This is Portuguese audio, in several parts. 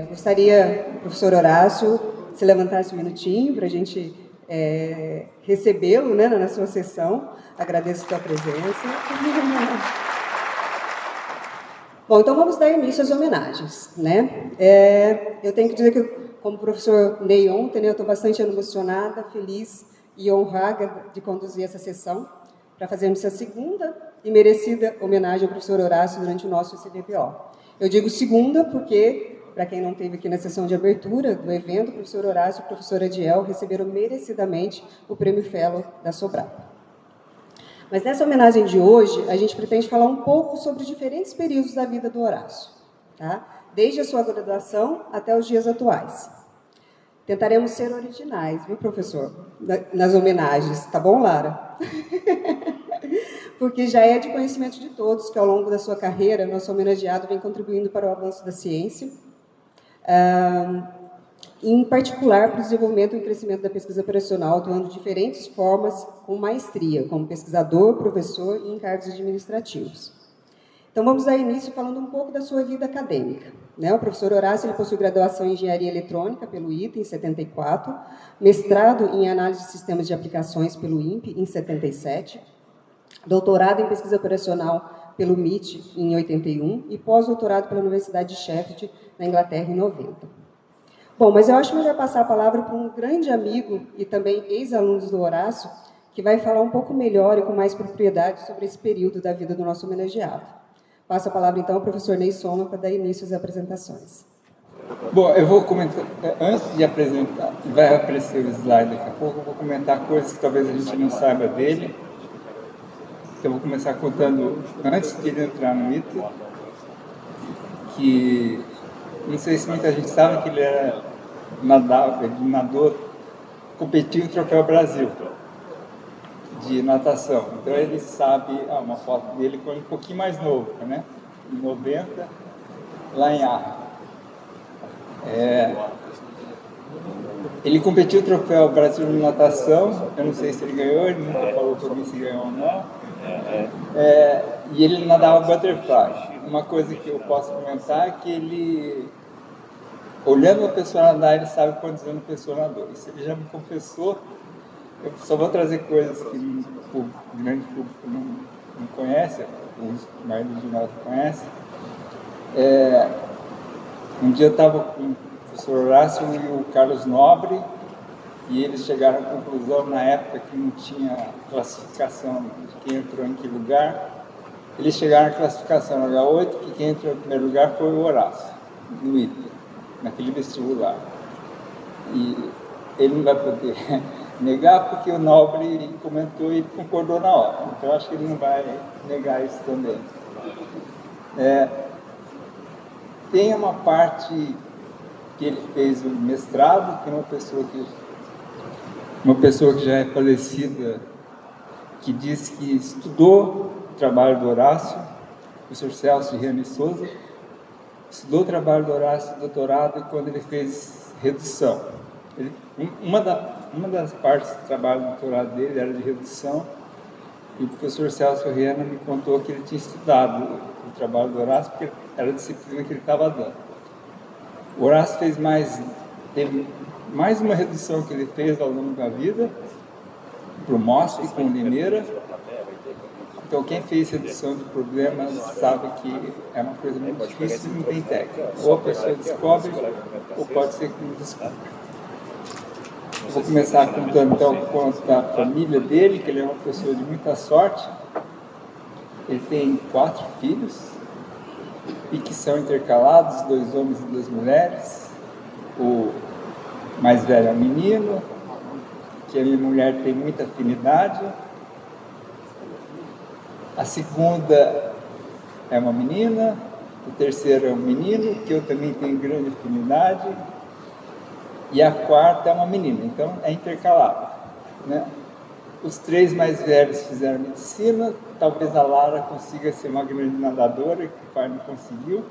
Gostaria, professor Horácio, se levantasse um minutinho para a gente recebê-lo, né, na sua sessão. Agradeço a sua presença. Bom, então vamos dar início às homenagens, né? Eu tenho que dizer que, como o professor Ney ontem, né, eu estou bastante emocionada, feliz e honrada de conduzir essa sessão para fazermos a segunda e merecida homenagem ao professor Horácio durante o nosso CBPO. Eu digo segunda porque, para quem não esteve aqui na sessão de abertura do evento, o professor Horácio e a professora Adiel receberam merecidamente o Prêmio Fellow da Sobrap. Mas nessa homenagem de hoje, a gente pretende falar um pouco sobre diferentes períodos da vida do Horácio, tá? Desde a sua graduação até os dias atuais. Tentaremos ser originais, viu, professor? Nas homenagens, tá bom, Lara? Porque já é de conhecimento de todos que, ao longo da sua carreira, nosso homenageado vem contribuindo para o avanço da ciência, em particular para o desenvolvimento e crescimento da pesquisa operacional, atuando de diferentes formas com maestria, como pesquisador, professor e em cargos administrativos. Então, vamos dar início falando um pouco da sua vida acadêmica, né? O professor Horácio ele possui graduação em Engenharia Eletrônica pelo ITA em 74, mestrado em Análise de Sistemas de Aplicações pelo INPE em 77, doutorado em Pesquisa Operacional pelo MIT em 81 e pós-doutorado pela Universidade de Sheffield, na Inglaterra, em 90. Bom, mas eu acho melhor passar a palavra para um grande amigo e também ex-aluno do Horácio, que vai falar um pouco melhor e com mais propriedade sobre esse período da vida do nosso homenageado. Passo a palavra, então, ao professor Ney Soma para dar início às apresentações. Bom, eu vou comentar, antes de apresentar, vai aparecer o slide daqui a pouco, eu vou comentar coisas que talvez a gente não saiba dele. Então, eu vou começar contando, antes de ele entrar no ITA, que não sei se muita gente sabe que ele era nadador, competiu no Troféu Brasil de natação. Então ele sabe, uma foto dele quando um pouquinho mais novo, né? Em 90, lá em Arra. Ele competiu no Troféu Brasil de natação, eu não sei se ele ganhou, ele nunca falou para mim se ganhou ou não. E ele nadava butterfly. Uma coisa que eu posso comentar é que ele, olhando a pessoa nadar, ele sabe quantos anos a pessoa nadou. Isso ele já me confessou. Eu só vou trazer coisas que o grande público não conhece, a maioria de nós não conhece. Um dia eu estava com o professor Horácio e o Carlos Nobre, e eles chegaram à conclusão, na época que não tinha classificação de quem entrou em que lugar, eles chegaram à classificação no H8, que quem entrou em primeiro lugar foi o Horácio, no ITA, naquele vestibular. E ele não vai poder negar, porque o Nobre comentou e ele concordou na hora. Então, eu acho que ele não vai negar isso também. Tem uma parte que ele fez o mestrado, tem uma pessoa que já é falecida, que diz que estudou o trabalho do Horácio, o professor Celso Riane Souza, estudou o trabalho do Horácio, doutorado, e quando ele fez redução. Uma das partes do trabalho do doutorado dele era de redução, e o professor Celso Riane me contou que ele tinha estudado o trabalho do Horácio, porque era a disciplina que ele estava dando. O Horácio teve mais uma redução que ele fez ao longo da vida, para o MOSP com o Limeira. Então, quem fez redução de problemas sabe que é uma coisa muito difícil e não tem técnica. Ou a pessoa descobre, ou pode ser que não descobre. Eu vou começar contando então da família dele, que ele é uma pessoa de muita sorte. Ele tem 4 filhos, e que são intercalados, 2 homens e 2 mulheres. O mais velho é um menino, que a minha mulher tem muita afinidade. A segunda é uma menina, o terceiro é um menino, que eu também tenho grande afinidade, e a quarta é uma menina, então é intercalado, né? Os 3 mais velhos fizeram medicina, talvez a Lara consiga ser uma grande nadadora, que o pai não conseguiu,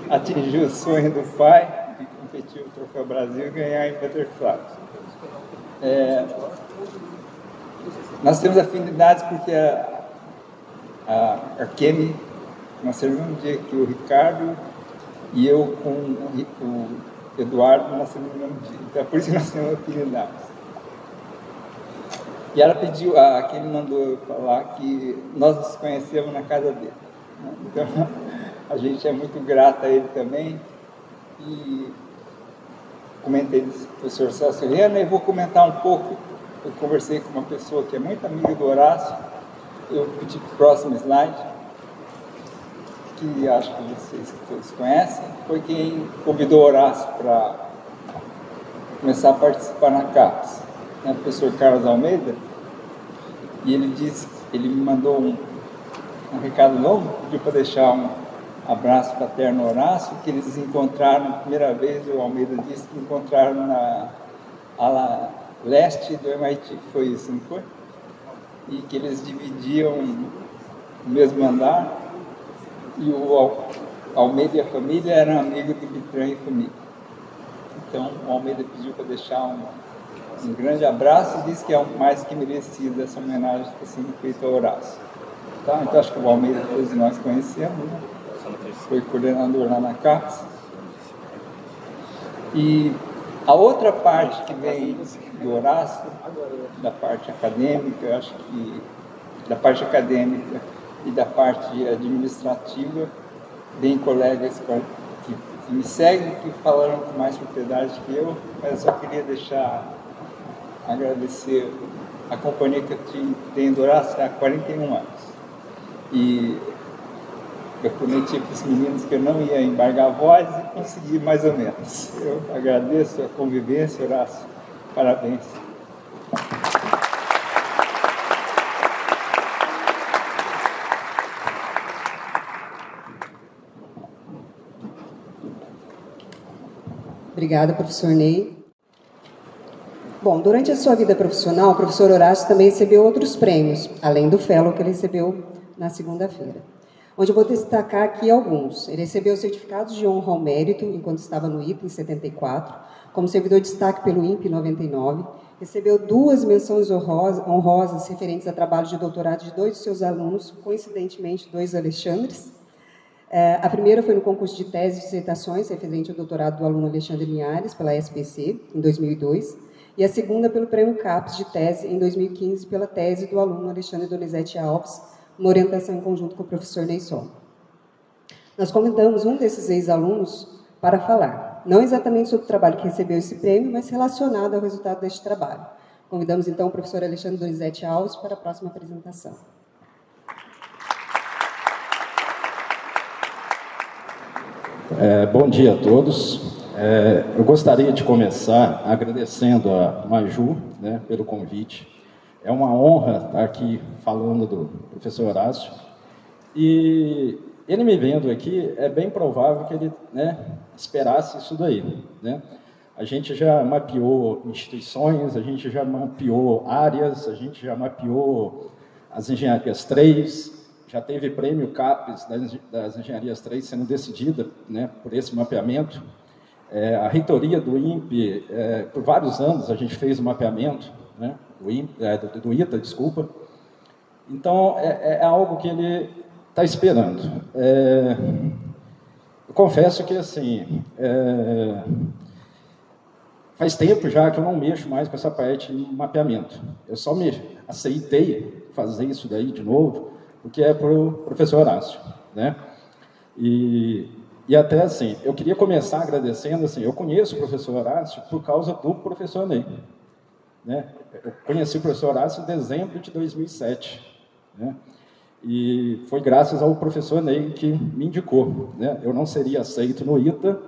atingiu o sonho do pai, de competir no Troféu Brasil e ganhar em butterfly. Nós temos afinidades porque a Kemi, nós servimos um dia que o Ricardo e eu com o Eduardo nascemos no mesmo dia. Então é por isso que nós temos afinidades. E ela pediu, a Kemi mandou eu falar que nós nos conhecemos na casa dele. Então a gente é muito grata a ele também. E comentei com o professor Celso Helena e vou comentar um pouco. Eu conversei com uma pessoa que é muito amiga do Horácio. Eu pedi para o próximo slide, que acho que vocês todos conhecem, foi quem convidou o Horácio para começar a participar na CAPES, né, o professor Carlos Almeida, e ele me mandou um recado longo, pediu para deixar um abraço paterno ao Horácio, que eles encontraram, a primeira vez o Almeida disse que encontraram na ala leste do MIT, foi isso, não foi? E que eles dividiam o mesmo andar, e o Almeida e a família eram amigos do Bitran e família. Então, o Almeida pediu para deixar um grande abraço e disse que é mais que merecido essa homenagem que está sendo feita ao Horácio. Tá? Então, acho que o Almeida todos nós conhecemos, né? Foi coordenador lá na CAPES. E a outra parte que vem do Horácio, da parte acadêmica, eu acho que da parte acadêmica e da parte administrativa, vem colegas que me seguem, que falaram com mais propriedade que eu, mas eu só queria agradecer a companhia que eu tenho do Horácio há 41 anos. E eu prometi para os meninos que eu não ia embargar a voz e consegui mais ou menos. Eu agradeço a convivência, Horácio. Parabéns. Obrigada, professor Ney. Bom, durante a sua vida profissional, o professor Horácio também recebeu outros prêmios, além do fellow que ele recebeu na segunda-feira, onde eu vou destacar aqui alguns. Ele recebeu certificados de honra ao mérito, enquanto estava no ITA, em 74, como servidor de destaque pelo INPE, em 99, recebeu 2 menções honrosas referentes a trabalho de doutorado de 2 de seus alunos, coincidentemente 2 Alexandres. A primeira foi no concurso de tese e dissertações, referente ao doutorado do aluno Alexandre Linhares, pela SPC, em 2002, e a segunda pelo prêmio CAPES de tese, em 2015, pela tese do aluno Alexandre Donizete Alves, uma orientação em conjunto com o professor Ney Som. Nós convidamos um desses ex-alunos para falar, não exatamente sobre o trabalho que recebeu esse prêmio, mas relacionado ao resultado deste trabalho. Convidamos, então, o professor Alexandre Donizete Alves para a próxima apresentação. Bom dia a todos. Eu gostaria de começar agradecendo a Maju, né, pelo convite. É uma honra estar aqui falando do professor Horácio. E ele me vendo aqui, é bem provável que ele, né, esperasse isso daí, né? A gente já mapeou instituições, a gente já mapeou áreas, a gente já mapeou as engenharias 3, já teve prêmio CAPES das engenharias 3 sendo decidida, né, por esse mapeamento. A reitoria do INPE, por vários anos a gente fez o mapeamento, né, do ITA, desculpa. Então, é algo que ele está esperando. Eu confesso que, assim, faz tempo já que eu não mexo mais com essa parte de mapeamento. Eu só aceitei fazer isso daí de novo, porque é para o professor Horácio, né? E até, assim, eu queria começar agradecendo, assim, eu conheço o professor Horácio por causa do professor Ney, né? Eu conheci o professor Horácio em dezembro de 2007, né? E foi graças ao professor Ney que me indicou, né? Eu não seria aceito no ITA,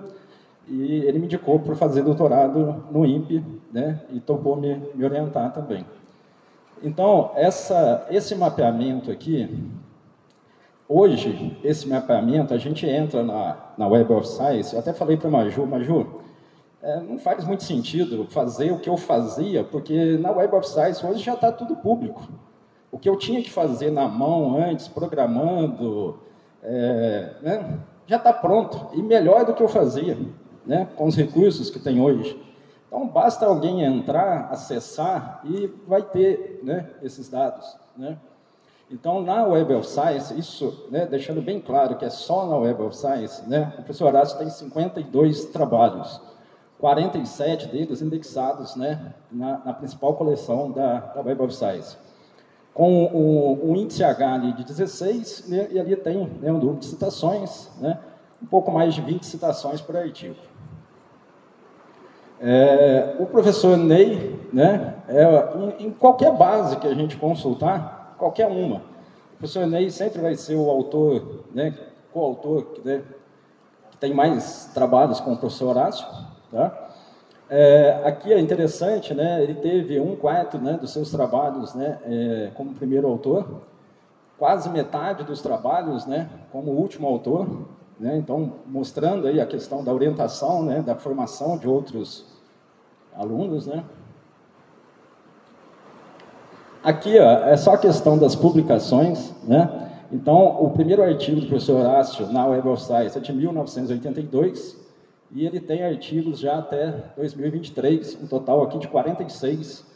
e ele me indicou para fazer doutorado no INPE, né? E topou me orientar também. Então, esse mapeamento aqui, hoje, esse mapeamento, a gente entra na Web of Science, eu até falei para a Maju, não faz muito sentido fazer o que eu fazia, porque na Web of Science hoje já está tudo público. O que eu tinha que fazer na mão antes, programando, né, já está pronto, e melhor do que eu fazia, né, com os recursos que tem hoje. Então, basta alguém entrar, acessar, e vai ter, né, esses dados, né? Então, na Web of Science, isso, né, deixando bem claro que é só na Web of Science, né, o professor Horácio tem 52 trabalhos, 47 deles indexados, né, na principal coleção da Web of Science, com o índice H ali de 16, né, e ali tem, né, um número de citações, né, um pouco mais de 20 citações por artigo. O professor Ney, né, em qualquer base que a gente consultar, qualquer uma, o professor Ney sempre vai ser o autor, né, coautor, né, que tem mais trabalhos com o professor Horácio, tá? Aqui é interessante, né, ele teve 1/4, né, dos seus trabalhos, né, como primeiro autor, quase metade dos trabalhos, né, como último autor, né, então mostrando aí a questão da orientação, né, da formação de outros alunos, né. Aqui, ó, é só a questão das publicações, né. Então, o primeiro artigo do professor Horácio na Web of Science é de 1982, e ele tem artigos já até 2023, um total aqui de 46.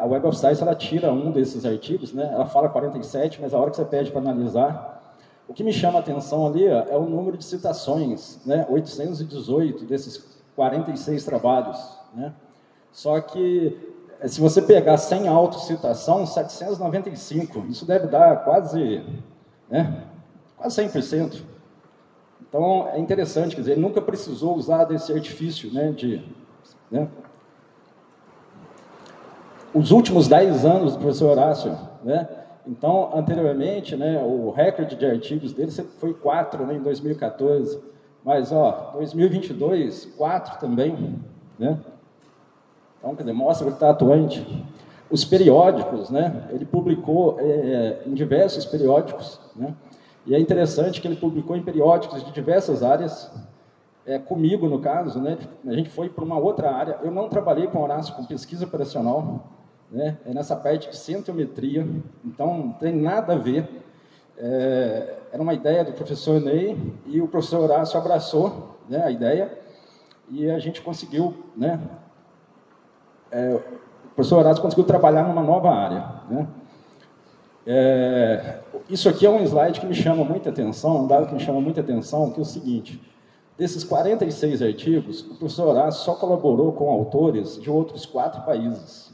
A Web of Science, ela tira um desses artigos, né? Ela fala 47, mas a hora que você pede para analisar, o que me chama a atenção ali é o número de citações, né? 818 desses 46 trabalhos, né? Só que, se você pegar sem autocitação, 795, isso deve dar quase 100%. Então, é interessante, quer dizer, ele nunca precisou usar desse artifício, né, Os últimos 10 anos do professor Horácio, né, então, anteriormente, né, o recorde de artigos dele foi 4, né, em 2014, mas, 2022, 4 também, né, então, quer dizer, mostra que está atuante. Os periódicos, né, ele publicou em diversos periódicos, né, e é interessante que ele publicou em periódicos de diversas áreas, comigo, no caso, né, a gente foi para uma outra área. Eu não trabalhei com Horácio com pesquisa operacional, né, nessa parte de centiometria, então não tem nada a ver. Era uma ideia do professor Ney, e o professor Horácio abraçou, né, a ideia, e a gente conseguiu, né, o professor Horácio conseguiu trabalhar numa nova área, né. Isso aqui é um slide que me chama muita atenção, um dado que me chama muita atenção, que é o seguinte: desses 46 artigos, o professor Horácio só colaborou com autores de outros 4 países,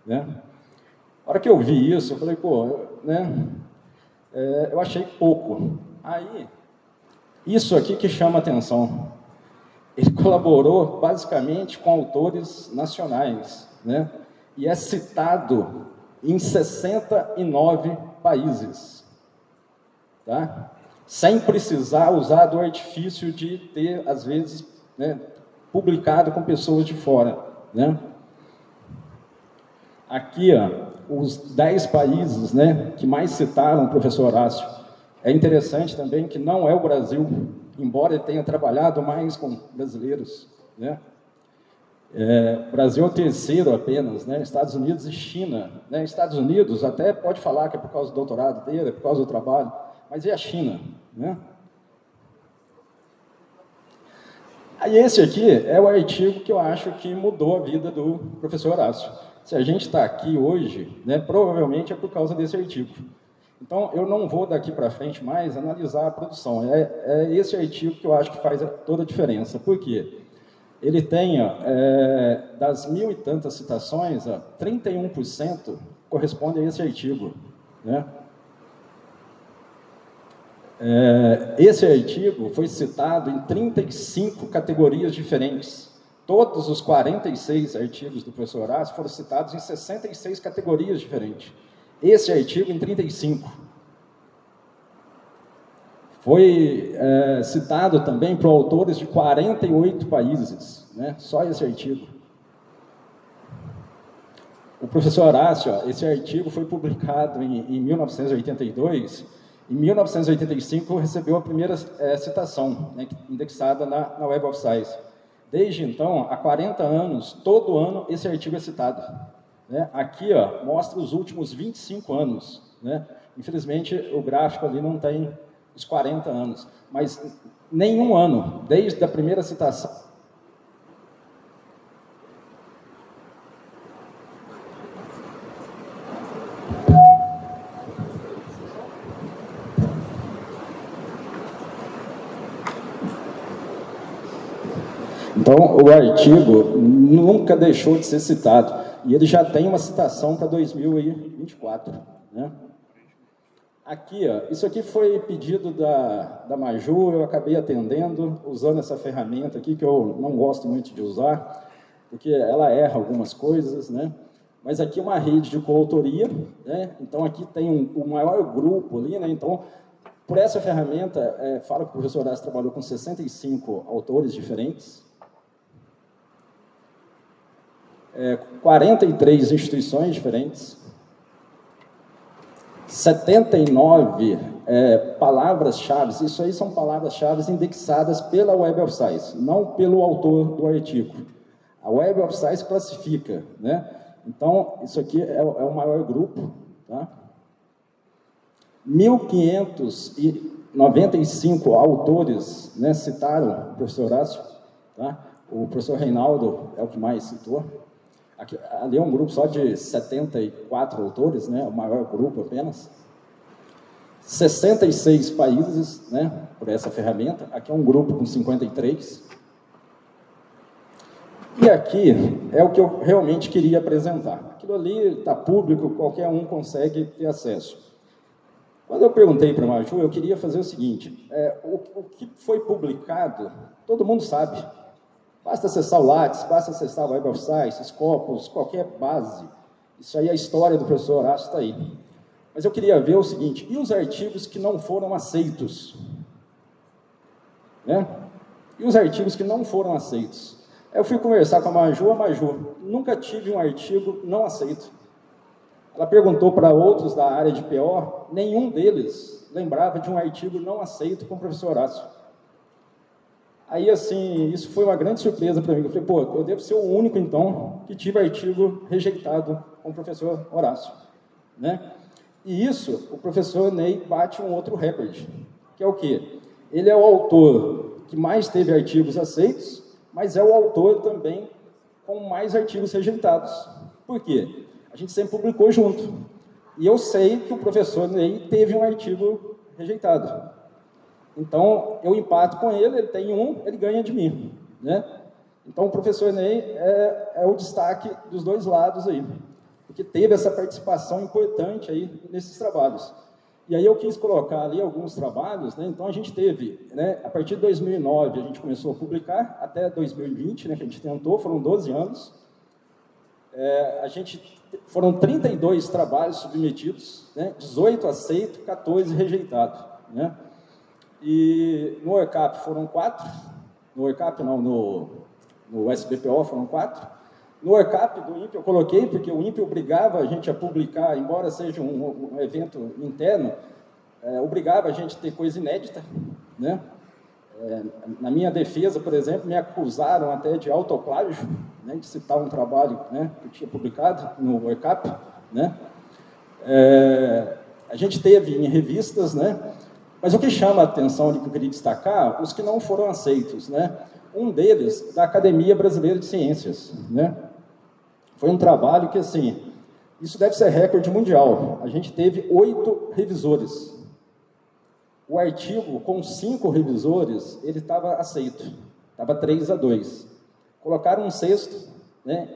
né? A hora que eu vi isso, eu falei, né, eu achei pouco. Aí, isso aqui que chama atenção. Ele colaborou basicamente com autores nacionais, né? E é citado em 69 países, tá? Sem precisar usar do artifício de ter, às vezes, né, publicado com pessoas de fora, né? Aqui, os 10 países, né, que mais citaram o professor Horácio. É interessante também que não é o Brasil, embora ele tenha trabalhado mais com brasileiros, né? O Brasil é o terceiro apenas, né? Estados Unidos e China, né? Estados Unidos até pode falar que é por causa do doutorado dele, é por causa do trabalho, mas e a China, né? Aí esse aqui é o artigo que eu acho que mudou a vida do professor Horácio. Se a gente está aqui hoje, né, provavelmente é por causa desse artigo. Então, eu não vou daqui para frente mais analisar a produção. É esse artigo que eu acho que faz toda a diferença. Por quê? Ele tem, das 1.000 e tantas citações, 31% corresponde a esse artigo, né? Esse artigo foi citado em 35 categorias diferentes. Todos os 46 artigos do professor Horácio foram citados em 66 categorias diferentes. Esse artigo em 35. Foi citado também por autores de 48 países, né? Só esse artigo. O professor Horácio, esse artigo foi publicado em 1982. Em 1985, recebeu a primeira citação, né, indexada na Web of Science. Desde então, há 40 anos, todo ano, esse artigo é citado. Né? Aqui, ó, mostra os últimos 25 anos. Né? Infelizmente, o gráfico ali não tem os 40 anos, mas nenhum ano, desde a primeira citação. Então, o artigo nunca deixou de ser citado, e ele já tem uma citação para 2024. Né? Aqui, ó, isso aqui foi pedido da Maju, eu acabei atendendo, usando essa ferramenta aqui, que eu não gosto muito de usar, porque ela erra algumas coisas, né? Mas aqui é uma rede de coautoria, né? Então aqui tem o maior grupo ali, né? Então, por essa ferramenta, fala que o professor Horácio trabalhou com 65 autores diferentes, 43 instituições diferentes, 79 palavras-chave. Isso aí são palavras-chave indexadas pela Web of Science, não pelo autor do artigo. A Web of Science classifica, né? Então, isso aqui é o maior grupo, tá? 1.595 autores, né, citaram o professor Horácio, tá? O professor Reinaldo é o que mais citou. Aqui, ali é um grupo só de 74 autores, né, o maior grupo apenas. 66 países, né, por essa ferramenta. Aqui é um grupo com 53. E aqui é o que eu realmente queria apresentar. Aquilo ali está público, qualquer um consegue ter acesso. Quando eu perguntei para a Maju, eu queria fazer o seguinte, o que foi publicado, todo mundo sabe. Basta acessar o Lattes, basta acessar o Web of Science, Scopus, qualquer base. Isso aí, a história do professor Horácio está aí. Mas eu queria ver o seguinte, e os artigos que não foram aceitos? Né? E os artigos que não foram aceitos? Eu fui conversar com a Maju, nunca tive um artigo não aceito. Ela perguntou para outros da área de PO, nenhum deles lembrava de um artigo não aceito com o professor Horácio. Aí, assim, isso foi uma grande surpresa para mim. Eu falei, pô, eu devo ser o único, então, que tive artigo rejeitado com o professor Horácio. Né? E isso, o professor Ney bate um outro recorde, que é o quê? Ele é o autor que mais teve artigos aceitos, mas é o autor também com mais artigos rejeitados. Por quê? A gente sempre publicou junto. E eu sei que o professor Ney teve um artigo rejeitado. Então, eu empato com ele tem um, ele ganha de mim. Né? Então, o professor Ney é o destaque dos dois lados aí, porque teve essa participação importante aí nesses trabalhos. E aí eu quis colocar ali alguns trabalhos, né? Então a gente teve, né, a partir de 2009, a gente começou a publicar, até 2020, né, que a gente tentou, foram 12 anos. Foram 32 trabalhos submetidos, né, 18 aceitos, 14 rejeitados. Né? E no ORCAP foram 4, no ORCAP não, no SBPO foram 4, no ORCAP do INPE eu coloquei, porque o INPE obrigava a gente a publicar, embora seja um evento interno, obrigava a gente a ter coisa inédita. Né? Na minha defesa, por exemplo, me acusaram até de autoplágio, né, de citar um trabalho, né, que eu tinha publicado no ORCAP. Né? A gente teve em revistas, né? Mas o que chama a atenção ali que eu queria destacar, os que não foram aceitos, né? Um deles, da Academia Brasileira de Ciências, né? Foi um trabalho que, assim, isso deve ser recorde mundial. A gente teve 8 revisores. O artigo, com 5 revisores, ele estava aceito. Estava 3-2. Colocaram um 6º, né?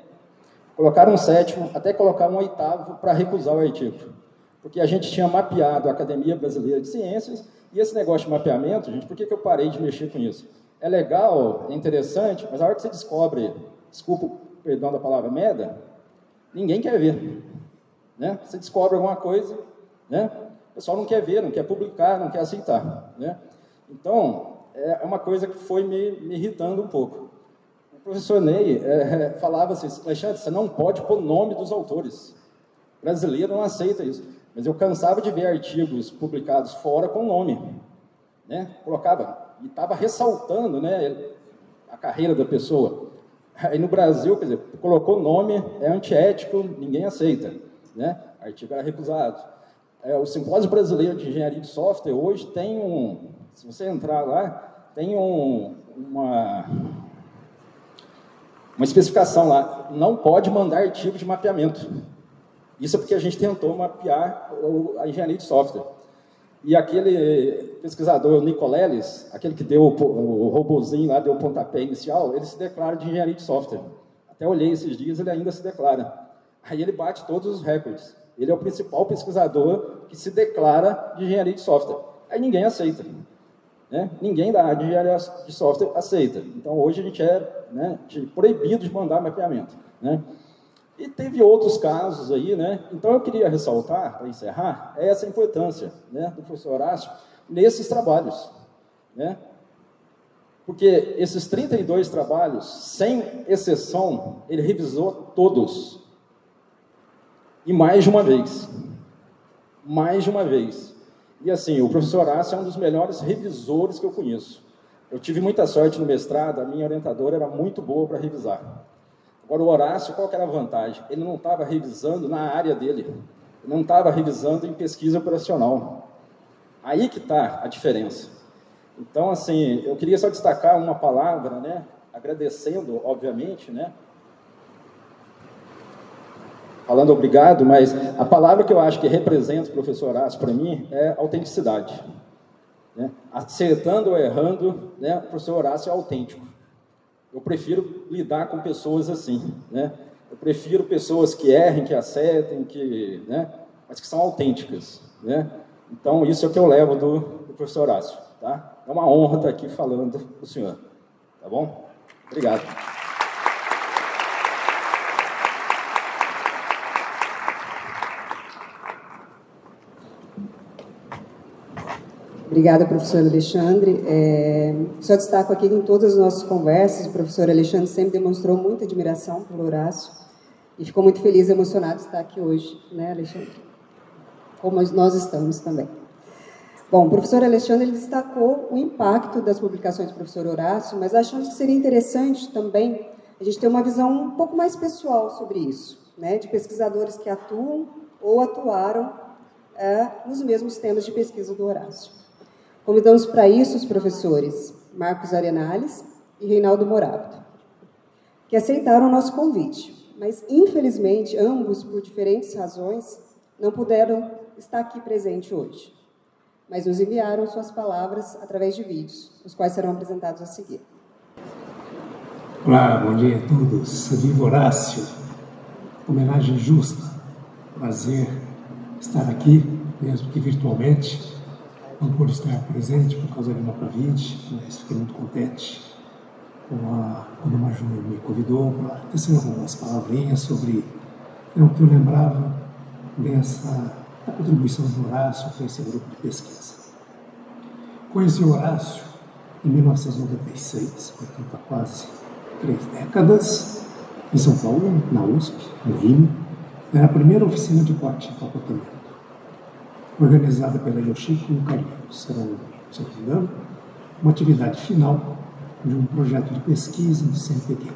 Colocaram um 7º, até colocar um 8º para recusar o artigo. Porque a gente tinha mapeado a Academia Brasileira de Ciências, e esse negócio de mapeamento, gente, por que eu parei de mexer com isso? É legal, é interessante, mas a hora que você descobre, desculpa o perdão da palavra, merda, ninguém quer ver. Né? Você descobre alguma coisa, né? O pessoal não quer ver, não quer publicar, não quer aceitar. Né? Então, é uma coisa que foi me irritando um pouco. O professor Ney falava assim, Alexandre, você não pode pôr o nome dos autores. O brasileiro não aceita isso. Mas eu cansava de ver artigos publicados fora com nome. Né? Colocava, e estava ressaltando, né, a carreira da pessoa. Aí no Brasil, quer dizer, colocou nome, é antiético, ninguém aceita. Né? O artigo era recusado. O Simpósio Brasileiro de Engenharia de Software hoje tem se você entrar lá, tem uma especificação lá, não pode mandar artigo de mapeamento. Isso é porque a gente tentou mapear a engenharia de software. E aquele pesquisador, o Nicoleles, aquele que deu o robozinho lá, deu o pontapé inicial, ele se declara de engenharia de software. Até olhei esses dias, ele ainda se declara. Aí ele bate todos os recordes. Ele é o principal pesquisador que se declara de engenharia de software. Aí ninguém aceita. Né? Ninguém da área de engenharia de software aceita. Então, hoje a gente é proibido de mandar mapeamento. Né? E teve outros casos aí, né? Então eu queria ressaltar, para encerrar, essa importância, né, do professor Horácio nesses trabalhos, né? Porque esses 32 trabalhos, sem exceção, ele revisou todos. E mais de uma vez. Mais de uma vez. E assim, o professor Horácio é um dos melhores revisores que eu conheço. Eu tive muita sorte no mestrado, a minha orientadora era muito boa para revisar. Agora, o Horácio, qual que era a vantagem? Ele não estava revisando na área dele. Ele não estava revisando em pesquisa operacional. Aí que está a diferença. Então, assim, eu queria só destacar uma palavra, né? Agradecendo, obviamente, né? Falando obrigado, mas a palavra que eu acho que representa o professor Horácio para mim é autenticidade. Né? Acertando ou errando, né? O professor Horácio é autêntico. Eu prefiro lidar com pessoas assim, né? Eu prefiro pessoas que errem, que acertem, né? Mas que são autênticas, né? Então, isso é o que eu levo do professor Horácio, tá? É uma honra estar aqui falando para o senhor, tá bom? Obrigado. Obrigada, professor Alexandre. Só destaco aqui que em todas as nossas conversas, o professor Alexandre sempre demonstrou muita admiração pelo Horácio e ficou muito feliz e emocionado de estar aqui hoje, né, Alexandre? Como nós estamos também. Bom, o professor Alexandre ele destacou o impacto das publicações do professor Horácio, mas achamos que seria interessante também a gente ter uma visão um pouco mais pessoal sobre isso, né, de pesquisadores que atuam ou atuaram nos mesmos temas de pesquisa do Horácio. Convidamos para isso os professores Marcos Arenales e Reinaldo Morábito, que aceitaram o nosso convite, mas, infelizmente, ambos, por diferentes razões, não puderam estar aqui presente hoje, mas nos enviaram suas palavras através de vídeos, os quais serão apresentados a seguir. Olá, bom dia a todos. Viva Horácio, homenagem justa, prazer estar aqui, mesmo que virtualmente. Não pude estar presente por causa de uma Covid, mas fiquei muito contente quando a Maju me convidou para tecer algumas palavrinhas sobre o que eu lembrava da contribuição do Horácio para esse grupo de pesquisa. Conheci o Horácio em 1996, portanto há quase 3 décadas, em São Paulo, na USP, no Rio. Era a primeira oficina de corte e empacotamento, organizada pela Yoshiko e o Carlinhos. Será, se não me engano, uma atividade final de um projeto de pesquisa do CNPq.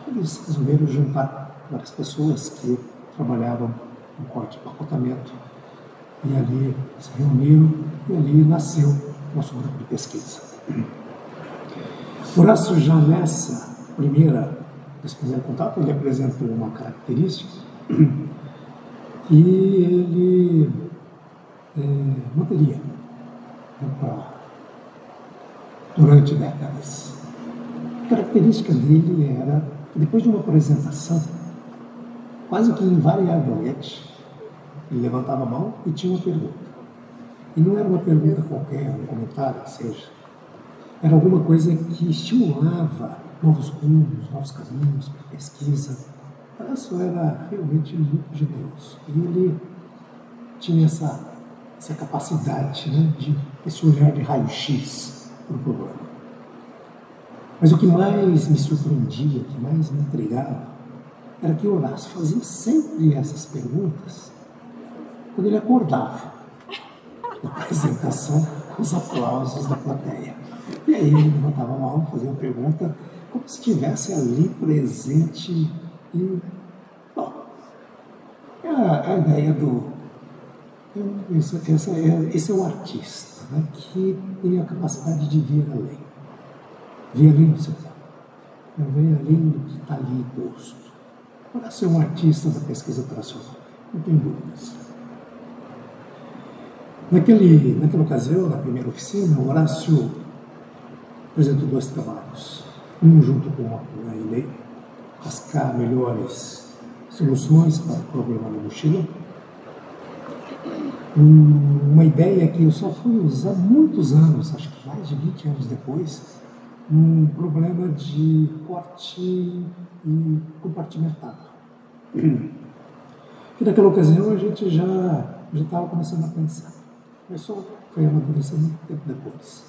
Eles resolveram juntar várias pessoas que trabalhavam no corte e empacotamento e ali se reuniram e ali nasceu o nosso grupo de pesquisa. Horácio, já nesse primeiro contato, ele apresentou uma característica e ele manteria durante décadas. A característica dele era que depois de uma apresentação, quase que invariavelmente, ele levantava a mão e tinha uma pergunta. E não era uma pergunta qualquer, um comentário, que seja. Era alguma coisa que estimulava novos rumos, novos caminhos para a pesquisa. Isso era realmente muito generoso. E ele tinha essa capacidade, né, esse olhar de raio-x para o problema. Mas o que mais me surpreendia, o que mais me intrigava, era que Horácio fazia sempre essas perguntas quando ele acordava na apresentação com os aplausos da plateia. E aí ele levantava a mão, fazia uma pergunta como se estivesse ali presente e... Bom, é a ideia do... Esse é o artista, né, que tem a capacidade de ver além. Ver além do seu tempo. Ver além do que está ali posto. Horácio é um artista da pesquisa operacional, não tem dúvidas. Naquela ocasião, na primeira oficina, o Horácio apresentou 2 trabalhos. Um junto com a Inei, buscar melhores soluções para o problema da mochila. Uma ideia que eu só fui usar muitos anos, acho que mais de 20 anos depois, um problema de corte e compartimentado. Que naquela ocasião a gente já estava começando a pensar, mas só foi amadurecendo muito tempo depois.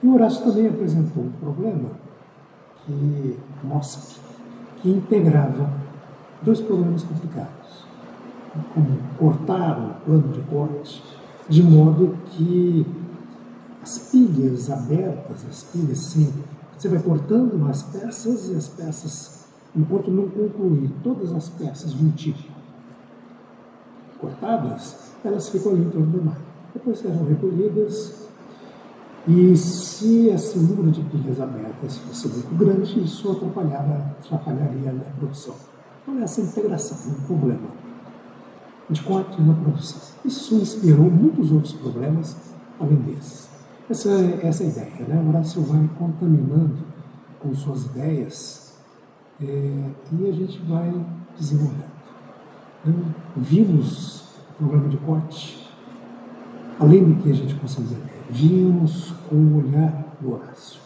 E o Horácio também apresentou um problema que integrava 2 problemas complicados, como cortar um plano de corte, de modo que as pilhas abertas, as pilhas sem, você vai cortando as peças e as peças, enquanto não concluir todas as peças de um tipo cortadas, elas ficam ali em torno do mar. Depois serão recolhidas e se esse número de pilhas abertas fosse muito grande, isso atrapalharia na produção. Então essa integração é um problema de corte na produção. Isso inspirou muitos outros problemas além desses. Essa é a ideia, né? O Horácio vai contaminando com suas ideias e a gente vai desenvolvendo. Vimos o problema de corte, além do que a gente conseguia ver, vimos com o olhar do Horácio.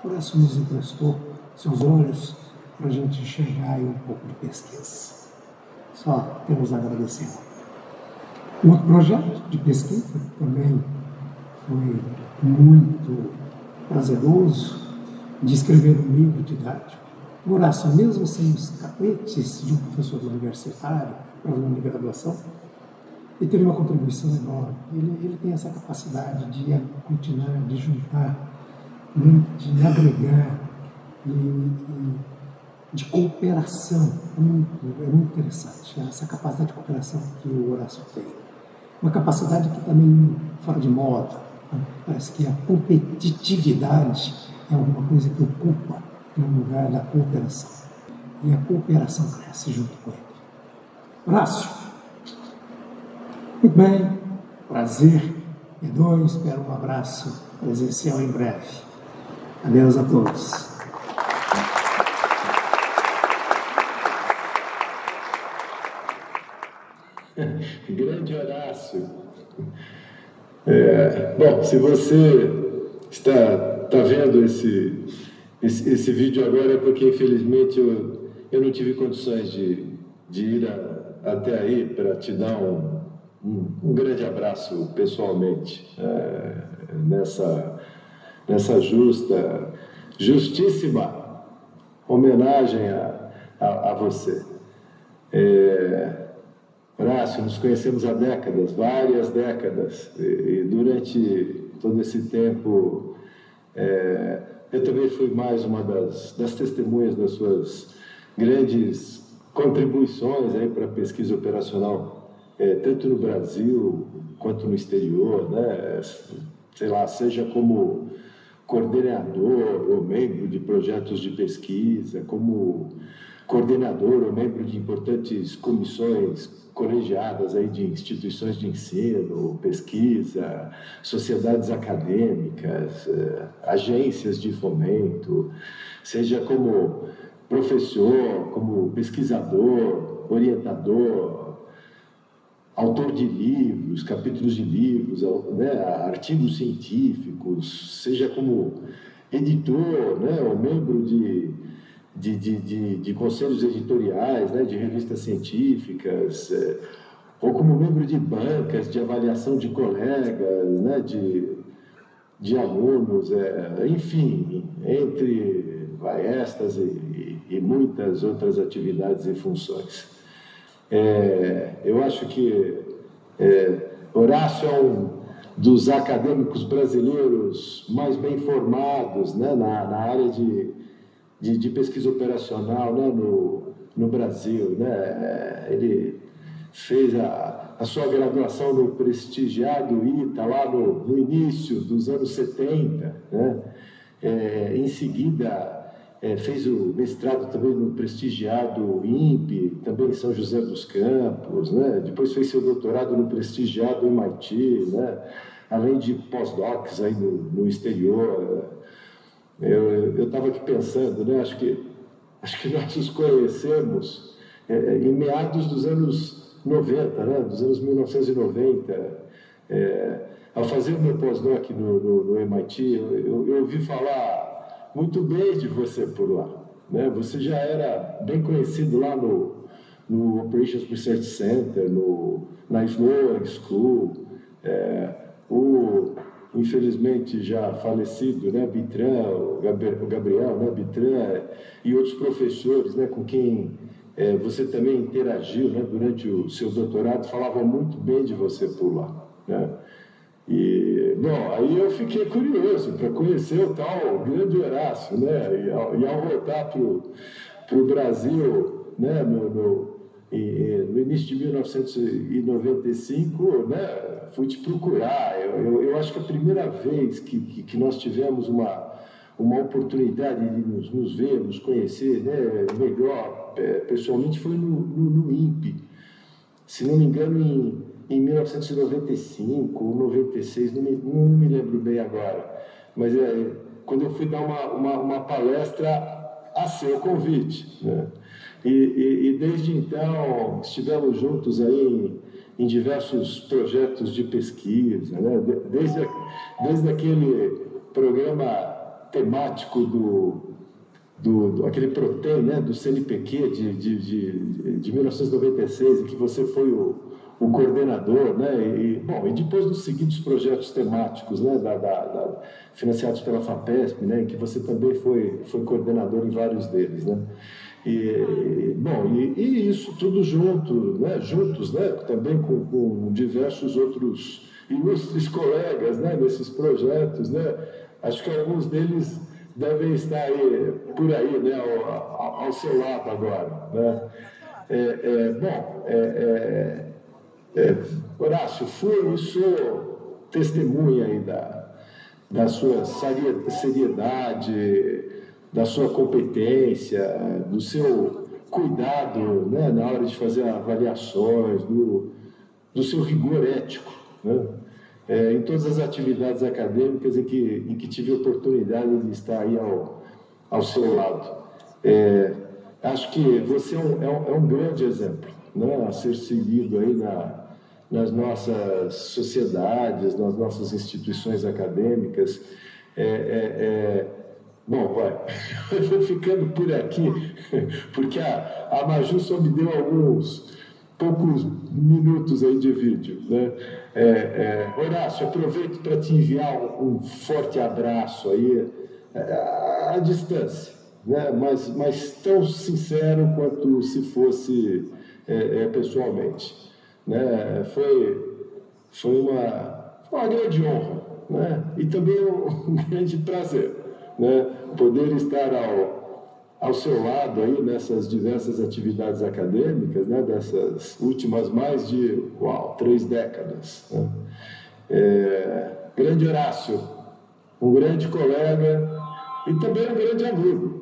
O Horácio nos emprestou seus olhos para a gente enxergar aí um pouco de pesquisa. Só temos a agradecer. Um outro projeto de pesquisa também foi muito prazeroso, de escrever um livro didático. O Horácio, mesmo sem os capetes de um professor universitário para aluno de graduação, ele teve uma contribuição enorme. Ele tem essa capacidade de aglutinar, de juntar, de agregar e de cooperação. É muito interessante essa capacidade de cooperação que o Horácio tem. Uma capacidade que também fora de moda. Parece que a competitividade é alguma coisa que ocupa no lugar da cooperação. E a cooperação cresce junto com ele. Horácio, muito bem, prazer. E espero um abraço presencial em breve. Adeus a todos. Grande Horácio. Bom, se você está vendo esse vídeo agora é porque, infelizmente, eu não tive condições de ir até aí para te dar um grande abraço pessoalmente nessa justíssima homenagem a você. Horácio, nos conhecemos há décadas, várias décadas, e durante todo esse tempo eu também fui mais uma das testemunhas das suas grandes contribuições para a pesquisa operacional, tanto no Brasil quanto no exterior, né? Sei lá, seja como coordenador ou membro de projetos de pesquisa, como coordenador ou membro de importantes comissões colegiadas aí de instituições de ensino, pesquisa, sociedades acadêmicas, agências de fomento, seja como professor, como pesquisador, orientador, autor de livros, capítulos de livros, né, artigos científicos, seja como editor, né, ou membro de conselhos editoriais, né, de revistas científicas, ou como membro de bancas de avaliação de colegas, né, de alunos, enfim, entre estas e muitas outras atividades e funções. Eu acho que Horácio é um dos acadêmicos brasileiros mais bem formados, né, na área de pesquisa operacional, né, no Brasil, né? Ele fez a sua graduação no prestigiado ITA, lá no início dos anos 70, né? Em seguida, fez o mestrado também no prestigiado INPE, também em São José dos Campos, né? Depois fez seu doutorado no prestigiado MIT, né? Além de pós-docs aí no exterior. Eu estava aqui pensando, né? Acho que nós nos conhecemos em meados dos anos 90, né? Dos anos 1990. Ao fazer o meu pós-doc no MIT, eu ouvi falar muito bem de você por lá, né? Você já era bem conhecido lá no Operations Research Center, na Sloan School, o infelizmente já falecido, né, Bitran, o Gabriel, né, Bitran, e outros professores, né, com quem você também interagiu, né, durante o seu doutorado, falavam muito bem de você por lá, né? E, bom, aí eu fiquei curioso para conhecer o tal grande Horácio, né? E ao voltar para o Brasil, né? No início de 1995, né? Fui te procurar. Eu acho que a primeira vez que nós tivemos uma oportunidade de nos ver, nos conhecer, né? Melhor, pessoalmente, foi no INPE. Se não me engano, em 1995 ou 96, não me lembro bem agora, mas quando eu fui dar uma palestra a seu convite, né? E desde então estivemos juntos aí em diversos projetos de pesquisa, né? Desde aquele programa temático aquele PROTEM, né, do CNPq de 1996, em que você foi o coordenador, né, e depois dos seguintes projetos temáticos, né, financiados pela FAPESP, né, em que você também foi coordenador em vários deles, né. E isso tudo juntos, né, também com diversos outros ilustres colegas, né, nesses projetos, né. Acho que alguns deles devem estar aí, por aí, né, ao seu lado agora, né? Horácio, fui e sou testemunha aí da sua seriedade, da sua competência, do seu cuidado, né, na hora de fazer avaliações, do seu rigor ético, né? Em todas as atividades acadêmicas em que tive a oportunidade de estar aí ao seu lado. Acho que você é um grande exemplo, né, a ser seguido aí nas nossas sociedades, nas nossas instituições acadêmicas. Eu vou ficando por aqui, porque a Maju só me deu alguns poucos minutos aí de vídeo, né? Horácio, aproveito para te enviar um forte abraço aí, à distância, né? Mas tão sincero quanto se fosse pessoalmente, né? Foi uma grande honra, né? E também um grande prazer, né? Poder estar ao seu lado aí nessas diversas atividades acadêmicas, né, dessas últimas mais de 3 décadas, né? Grande Horácio, um grande colega e também um grande amigo.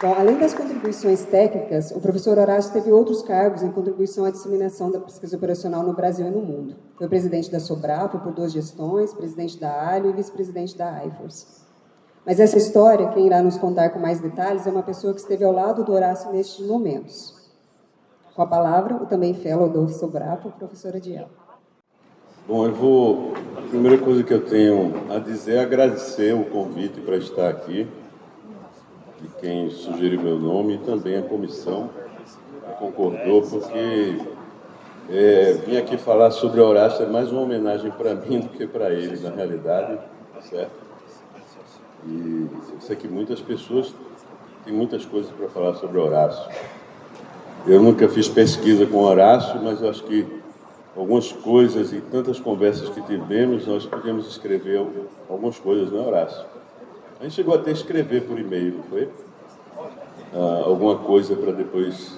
Bom, além das contribuições técnicas, o professor Horácio teve outros cargos em contribuição à disseminação da pesquisa operacional no Brasil e no mundo. Foi presidente da Sobrap por 2 gestões, presidente da ALIO e vice-presidente da IFORS. Mas essa história, quem irá nos contar com mais detalhes, é uma pessoa que esteve ao lado do Horácio nestes momentos. Com a palavra, o também fellow do Sobrap, o professor Adiel. Bom, a primeira coisa que eu tenho a dizer é agradecer o convite para estar aqui, de quem sugeriu meu nome, e também a comissão concordou, porque vim aqui falar sobre Horácio, é mais uma homenagem para mim do que para ele, na realidade, certo? E eu sei que muitas pessoas têm muitas coisas para falar sobre Horácio. Eu nunca fiz pesquisa com Horácio, mas eu acho que algumas coisas e tantas conversas que tivemos, nós podemos escrever algumas coisas, não é, Horácio? A gente chegou até a escrever por e-mail, não foi? Alguma coisa para depois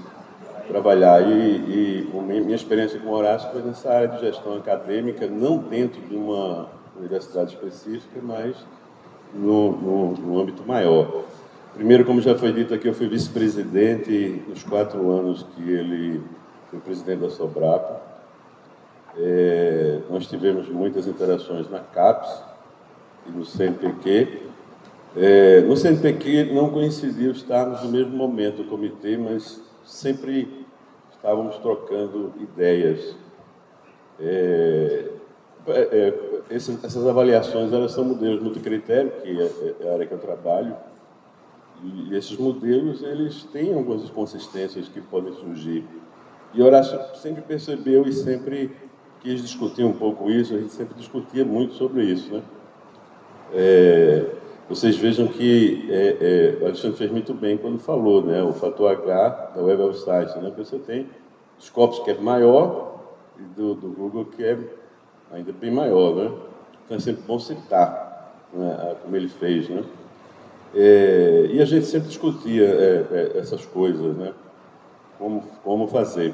trabalhar. E minha experiência com Horácio foi nessa área de gestão acadêmica, não dentro de uma universidade específica, mas no âmbito maior. Primeiro, como já foi dito aqui, eu fui vice-presidente nos 4 anos que ele foi presidente da Sobrap. Nós tivemos muitas interações na CAPES e no CNPq. No CNPq não coincidiu estarmos no mesmo momento, o comitê, mas sempre estávamos trocando ideias. Essas avaliações, elas são modelos multicritério, que é a área que eu trabalho, e esses modelos, eles têm algumas inconsistências que podem surgir. E Horácio sempre percebeu e sempre quis discutir um pouco isso, a gente sempre discutia muito sobre isso, né? Vocês vejam que o Alexandre fez muito bem quando falou, né? O fator H da Web of Science, né? Porque você tem Scopus, que é maior, e do Google, que é ainda bem maior, né? Então é sempre bom citar, né, como ele fez, né? E a gente sempre discutia essas coisas, né? Como fazer.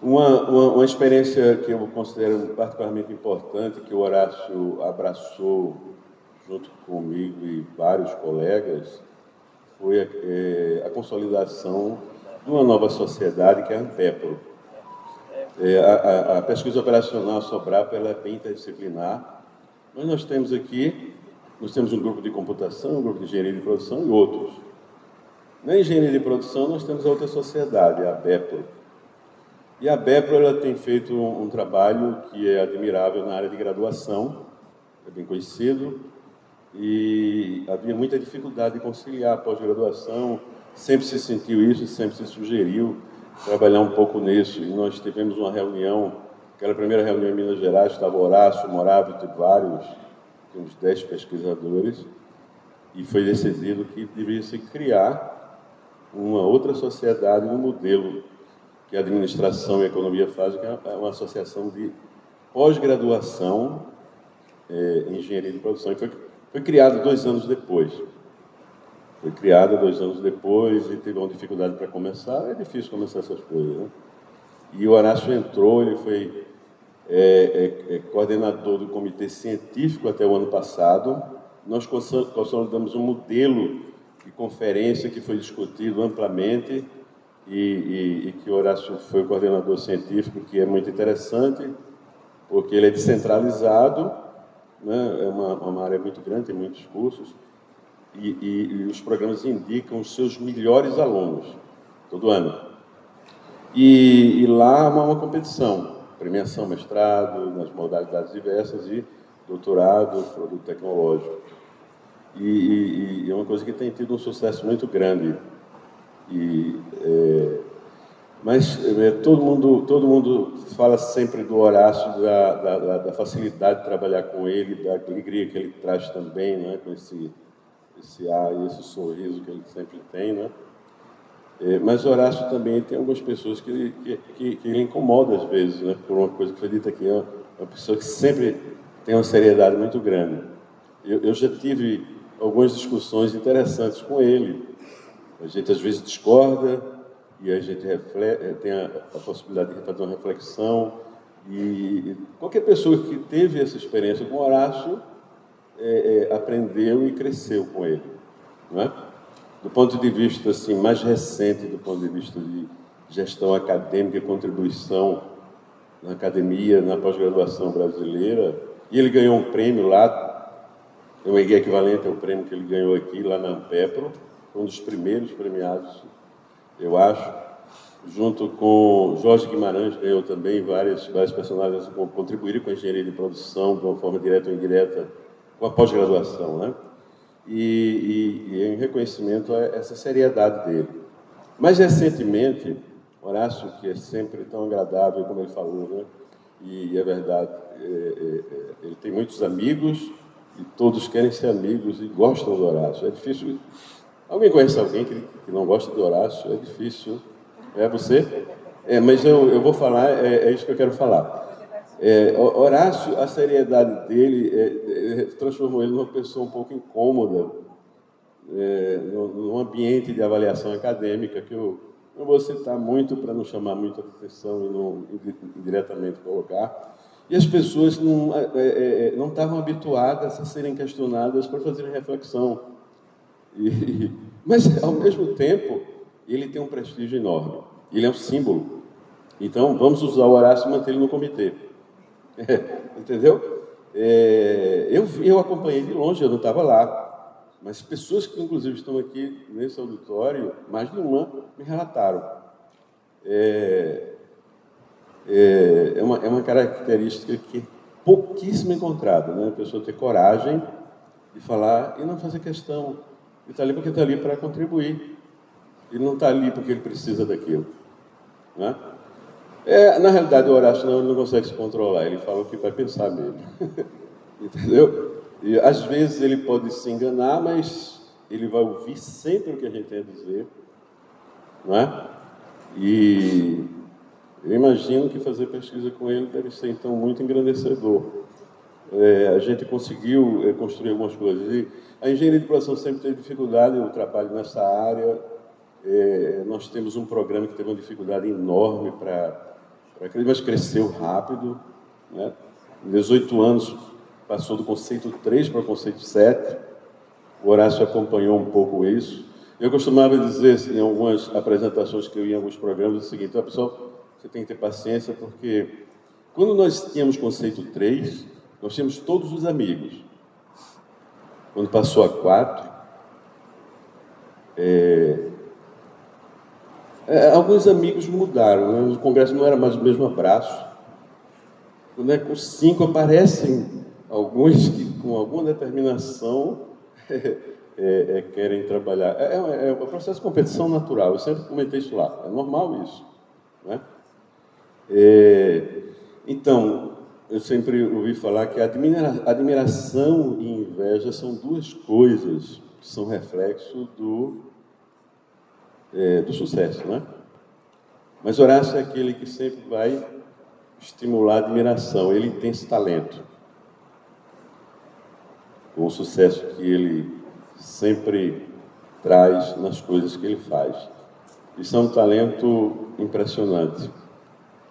Uma experiência que eu considero particularmente importante, que o Horácio abraçou junto comigo e vários colegas, foi a consolidação de uma nova sociedade, que é a Ampepro. A pesquisa operacional Sobrap, ela é bem interdisciplinar, mas nós temos um grupo de computação, um grupo de engenharia de produção e outros. Na engenharia de produção, nós temos a outra sociedade, a BEPRO. E a BEPRO, ela tem feito um trabalho que é admirável na área de graduação, é bem conhecido, e havia muita dificuldade de conciliar a pós-graduação, sempre se sentiu isso, sempre se sugeriu trabalhar um pouco nisso. E nós tivemos uma reunião, aquela primeira reunião em Minas Gerais, estava Horácio, Moravito e vários, uns 10 pesquisadores, e foi decidido que deveria se criar uma outra sociedade, um modelo que a administração e a economia fazem, que é uma associação de pós-graduação em engenharia de produção. E foi criada 2 anos depois. Foi criada 2 anos depois e teve uma dificuldade para começar. É difícil começar essas coisas, né? E o Horácio entrou, ele foi coordenador do comitê científico até o ano passado. Nós consolidamos um modelo de conferência que foi discutido amplamente e que o Horácio foi o coordenador científico, que é muito interessante, porque ele é descentralizado, né? É uma área muito grande, tem muitos cursos, e os programas indicam os seus melhores alunos, todo ano. E lá há uma competição, premiação, mestrado, nas modalidades diversas, e doutorado, produto tecnológico. E é uma coisa que tem tido um sucesso muito grande. Mas todo mundo fala sempre do Horácio, da facilidade de trabalhar com ele, da alegria que ele traz também, né, com esse ar e esse sorriso que ele sempre tem, né? Mas o Horácio também tem algumas pessoas que ele incomoda às vezes, né, por uma coisa que foi dita aqui, é uma pessoa que sempre tem uma seriedade muito grande. Eu já tive algumas discussões interessantes com ele. A gente às vezes discorda e a gente tem a possibilidade de fazer uma reflexão. E qualquer pessoa que teve essa experiência com o Horácio aprendeu e cresceu com ele, não é? Do ponto de vista assim, mais recente, do ponto de vista de gestão acadêmica e contribuição na academia, na pós-graduação brasileira, e ele ganhou um prêmio lá, é um equivalente ao prêmio que ele ganhou aqui, lá na Ampepro, foi um dos primeiros premiados, eu acho, junto com Jorge Guimarães, ganhou também vários personagens que contribuíram com a engenharia de produção, de uma forma direta ou indireta, com a pós-graduação, né? E em reconhecimento a essa seriedade dele. Mais recentemente, Horácio, que é sempre tão agradável, como ele falou, né? E é verdade, ele tem muitos amigos e todos querem ser amigos e gostam do Horácio. É difícil. Alguém conhece alguém que não gosta do Horácio? É difícil. É você? Mas eu vou falar, é isso que eu quero falar. Horácio, a seriedade dele transformou ele numa pessoa um pouco incômoda, num ambiente de avaliação acadêmica, que eu não vou citar muito para não chamar muita atenção e não diretamente colocar. E as pessoas não estavam habituadas a serem questionadas para fazerem reflexão. Mas, ao mesmo tempo, ele tem um prestígio enorme. Ele é um símbolo. Então, vamos usar o Horácio e manter ele no comitê. Entendeu? Eu acompanhei de longe, eu não estava lá. Mas pessoas que, inclusive, estão aqui nesse auditório, mais de uma, me relataram. É uma característica que é pouquíssimo encontrada, né? A pessoa ter coragem de falar e não fazer questão. Ele está ali porque está ali para contribuir. Ele não está ali porque ele precisa daquilo. Né? Na realidade, o Horácio não consegue se controlar. Ele fala o que vai pensar mesmo. Entendeu? E às vezes ele pode se enganar, mas ele vai ouvir sempre o que a gente tem a dizer. Não é? E eu imagino que fazer pesquisa com ele deve ser, então, muito engrandecedor. A gente conseguiu construir algumas coisas. E a engenharia de produção sempre teve dificuldade, eu trabalho nessa área. Nós temos um programa que teve uma dificuldade enorme mas cresceu rápido. Né? Em 18 anos, passou do conceito 3 para o conceito 7. O Horácio acompanhou um pouco isso. Eu costumava dizer, assim, em algumas apresentações que eu ia em alguns programas, o seguinte: pessoal, você tem que ter paciência, porque quando nós tínhamos conceito 3, nós tínhamos todos os amigos. Quando passou a 4, alguns amigos mudaram, né? O congresso não era mais o mesmo abraço. Quando é com 5, aparecem alguns que, com alguma determinação, querem trabalhar. É um processo de competição natural, eu sempre comentei isso lá, é normal isso. Né? Então, eu sempre ouvi falar que admiração e inveja são duas coisas que são reflexo do sucesso, né? Mas Horácio é aquele que sempre vai estimular a admiração. Ele tem esse talento, com o sucesso que ele sempre traz nas coisas que ele faz. Isso é um talento impressionante.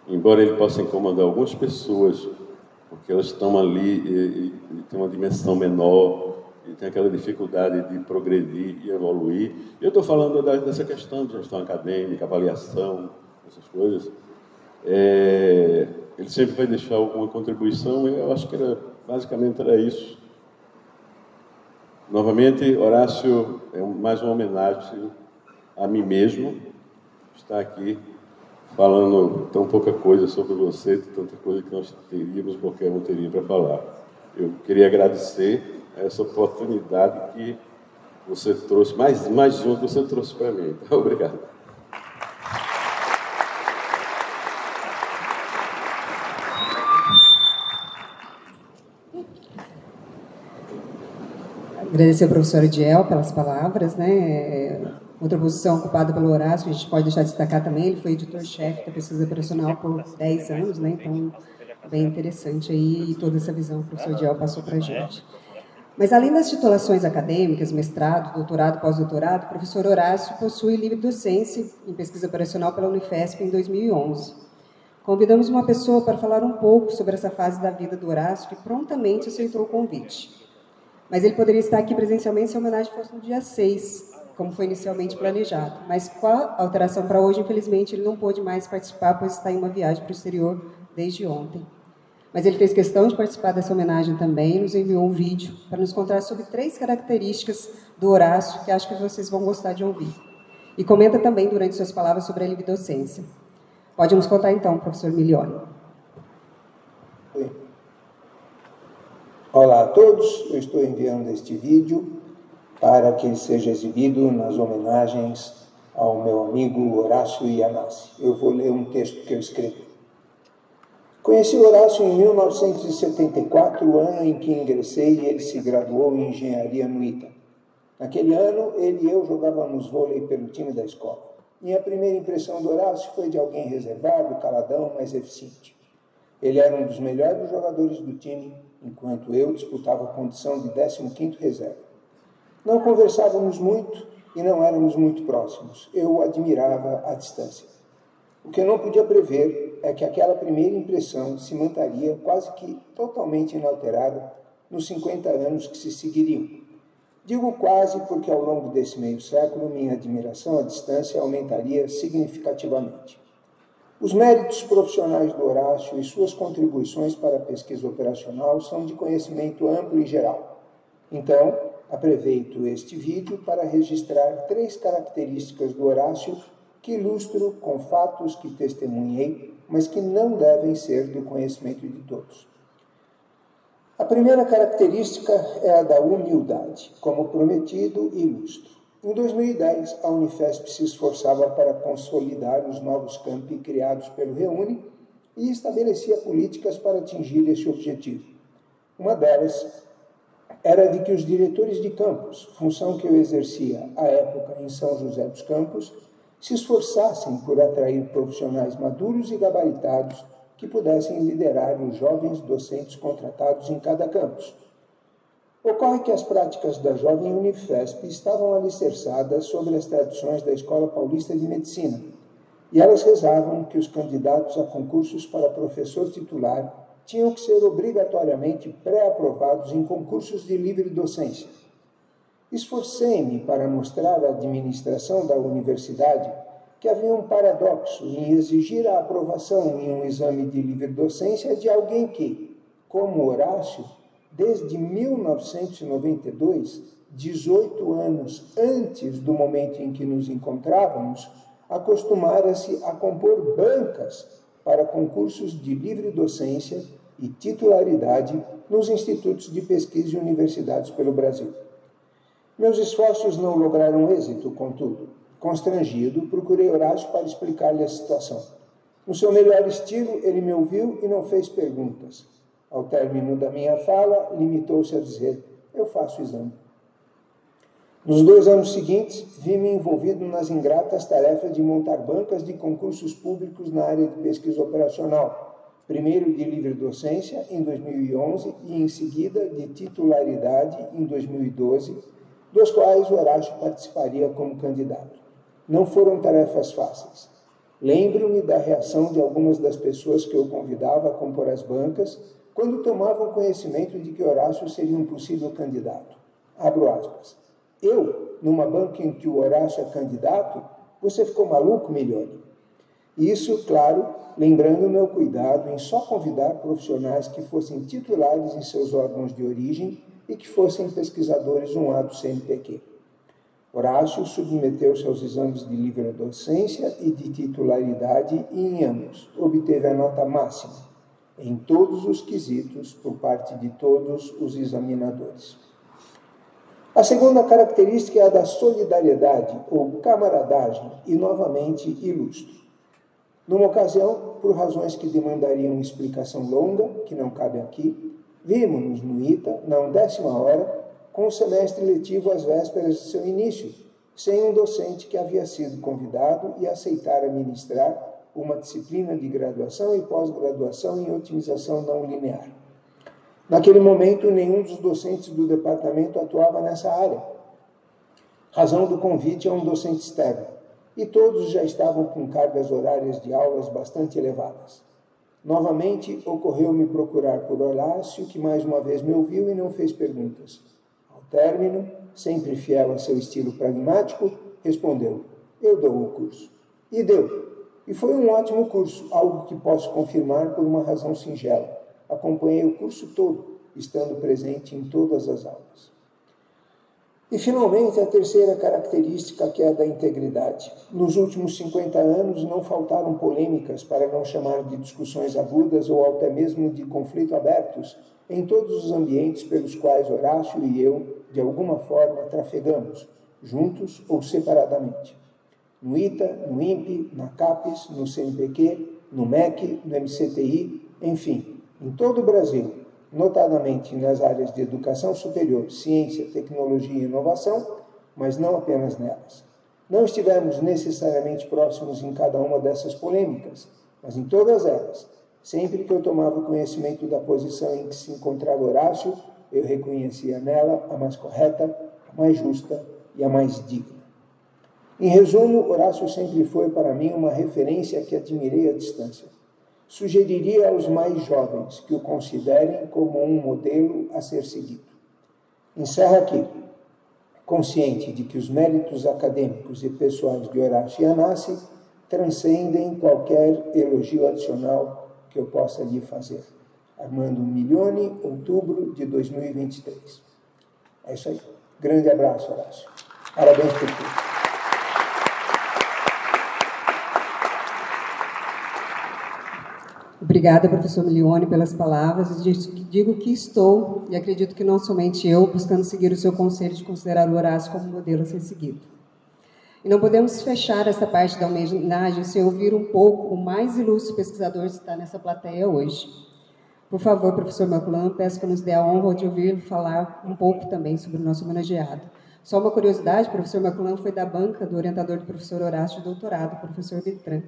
Embora ele possa incomodar algumas pessoas, porque elas estão ali e têm uma dimensão menor, e tem aquela dificuldade de progredir e evoluir. Eu estou falando dessa questão de gestão acadêmica, avaliação, essas coisas. Ele sempre vai deixar alguma contribuição, e eu acho que basicamente era isso. Novamente, Horácio, é mais uma homenagem a mim mesmo, estar aqui falando tão pouca coisa sobre você, tanta coisa que nós teríamos, qualquer um teria para falar. Eu queria agradecer essa oportunidade que você trouxe, mais uma que você trouxe para mim. Obrigado. Agradecer ao professor Ediel pelas palavras, né? Outra posição ocupada pelo Horácio, que a gente pode deixar de destacar também, ele foi editor-chefe da pesquisa operacional por 10 anos, né? Então, bem interessante aí toda essa visão que o professor Ediel passou para a gente. Mas, além das titulações acadêmicas, mestrado, doutorado, pós-doutorado, o professor Horácio possui livre docência em pesquisa operacional pela Unifesp em 2011. Convidamos uma pessoa para falar um pouco sobre essa fase da vida do Horácio, que prontamente aceitou o convite. Mas ele poderia estar aqui presencialmente se a homenagem fosse no dia 6, como foi inicialmente planejado. Mas com a alteração para hoje, infelizmente, ele não pôde mais participar, pois está em uma viagem para o exterior desde ontem. Mas ele fez questão de participar dessa homenagem também e nos enviou um vídeo para nos contar sobre 3 características do Horácio, que acho que vocês vão gostar de ouvir. E comenta também, durante suas palavras, sobre a livre-docência. Pode nos contar, então, professor Milioni. Olá a todos, eu estou enviando este vídeo para que ele seja exibido nas homenagens ao meu amigo Horácio Iannacci. Eu vou ler um texto que eu escrevi. Conheci Horácio em 1974, o ano em que ingressei e ele se graduou em engenharia no ITA. Naquele ano, ele e eu jogávamos vôlei pelo time da escola. Minha primeira impressão do Horácio foi de alguém reservado, caladão, mas eficiente. Ele era um dos melhores jogadores do time, enquanto eu disputava a condição de 15º reserva. Não conversávamos muito e não éramos muito próximos. Eu o admirava à distância. O que eu não podia prever é que aquela primeira impressão se manteria quase que totalmente inalterada nos 50 anos que se seguiriam. Digo quase porque ao longo desse meio século minha admiração à distância aumentaria significativamente. Os méritos profissionais do Horácio e suas contribuições para a pesquisa operacional são de conhecimento amplo e geral. Então, aproveito este vídeo para registrar 3 características do Horácio que ilustro com fatos que testemunhei, mas que não devem ser do conhecimento de todos. A primeira característica é a da humildade, como prometido e ilustro. Em 2010, a Unifesp se esforçava para consolidar os novos campi criados pelo REUNE e estabelecia políticas para atingir esse objetivo. Uma delas era de que os diretores de campus, função que eu exercia à época em São José dos Campos, se esforçassem por atrair profissionais maduros e gabaritados que pudessem liderar os jovens docentes contratados em cada campus. Ocorre que as práticas da jovem Unifesp estavam alicerçadas sobre as tradições da Escola Paulista de Medicina, e elas rezavam que os candidatos a concursos para professor titular tinham que ser obrigatoriamente pré-aprovados em concursos de livre docência. Esforcei-me para mostrar à administração da universidade que havia um paradoxo em exigir a aprovação em um exame de livre docência de alguém que, como Horácio, desde 1992, 18 anos antes do momento em que nos encontrávamos, acostumara-se a compor bancas para concursos de livre docência e titularidade nos institutos de pesquisa e universidades pelo Brasil. Meus esforços não lograram êxito, contudo. Constrangido, procurei Horácio para explicar-lhe a situação. No seu melhor estilo, ele me ouviu e não fez perguntas. Ao término da minha fala, limitou-se a dizer: eu faço o exame. Nos 2 anos seguintes, vi-me envolvido nas ingratas tarefas de montar bancas de concursos públicos na área de pesquisa operacional, primeiro de livre docência, em 2011, e em seguida de titularidade, em 2012, dos quais Horácio participaria como candidato. Não foram tarefas fáceis. Lembro-me da reação de algumas das pessoas que eu convidava a compor as bancas quando tomavam conhecimento de que Horácio seria um possível candidato. Abro aspas. Eu, numa banca em que o Horácio é candidato? Você ficou maluco, Milione? Isso, claro, lembrando o meu cuidado em só convidar profissionais que fossem titulares em seus órgãos de origem e que fossem pesquisadores no ato CNPq. Horácio submeteu-se aos exames de livre docência e de titularidade e, em ambos, obteve a nota máxima, em todos os quesitos, por parte de todos os examinadores. A segunda característica é a da solidariedade, ou camaradagem, e, novamente, ilustro. Numa ocasião, por razões que demandariam explicação longa, que não cabe aqui, vimos-nos no ITA, na 10ª hora, com o semestre letivo às vésperas de seu início, sem um docente que havia sido convidado e aceitara ministrar uma disciplina de graduação e pós-graduação em otimização não linear. Naquele momento, nenhum dos docentes do departamento atuava nessa área, razão do convite a um docente externo, e todos já estavam com cargas horárias de aulas bastante elevadas. Novamente, ocorreu-me procurar por Horácio, que mais uma vez me ouviu e não fez perguntas. Ao término, sempre fiel a seu estilo pragmático, respondeu: eu dou o curso. E deu. E foi um ótimo curso, algo que posso confirmar por uma razão singela. Acompanhei o curso todo, estando presente em todas as aulas. E, finalmente, a terceira característica, que é a da integridade. Nos últimos 50 anos, não faltaram polêmicas, para não chamar de discussões agudas ou até mesmo de conflito abertos, em todos os ambientes pelos quais Horácio e eu, de alguma forma, trafegamos, juntos ou separadamente. no ITA, no INPE, na CAPES, no CNPq, no MEC, no MCTI, enfim, em todo o Brasil, notadamente nas áreas de educação superior, ciência, tecnologia e inovação, mas não apenas nelas. Não estivemos necessariamente próximos em cada uma dessas polêmicas, mas em todas elas, sempre que eu tomava conhecimento da posição em que se encontrava Horácio, eu reconhecia nela a mais correta, a mais justa e a mais digna. Em resumo, Horácio sempre foi para mim uma referência que admirei à distância. Sugeriria aos mais jovens que o considerem como um modelo a ser seguido. Encerro aqui, consciente de que os méritos acadêmicos e pessoais de Horácio Iannacci transcendem qualquer elogio adicional que eu possa lhe fazer. Armando Milioni, outubro de 2023. É isso aí. Grande abraço, Horácio. Parabéns por tudo. Obrigada, professor Milioni, pelas palavras. Digo que estou, e acredito que não somente eu, buscando seguir o seu conselho de considerar o Horácio como modelo a ser seguido. E não podemos fechar essa parte da homenagem sem ouvir um pouco o mais ilustre pesquisador que está nessa plateia hoje. Por favor, professor Maculan, peço que nos dê a honra de ouvi-lo falar um pouco também sobre o nosso homenageado. Só uma curiosidade, o professor Maculan foi da banca do orientador do professor Horácio de doutorado, professor Bertrand.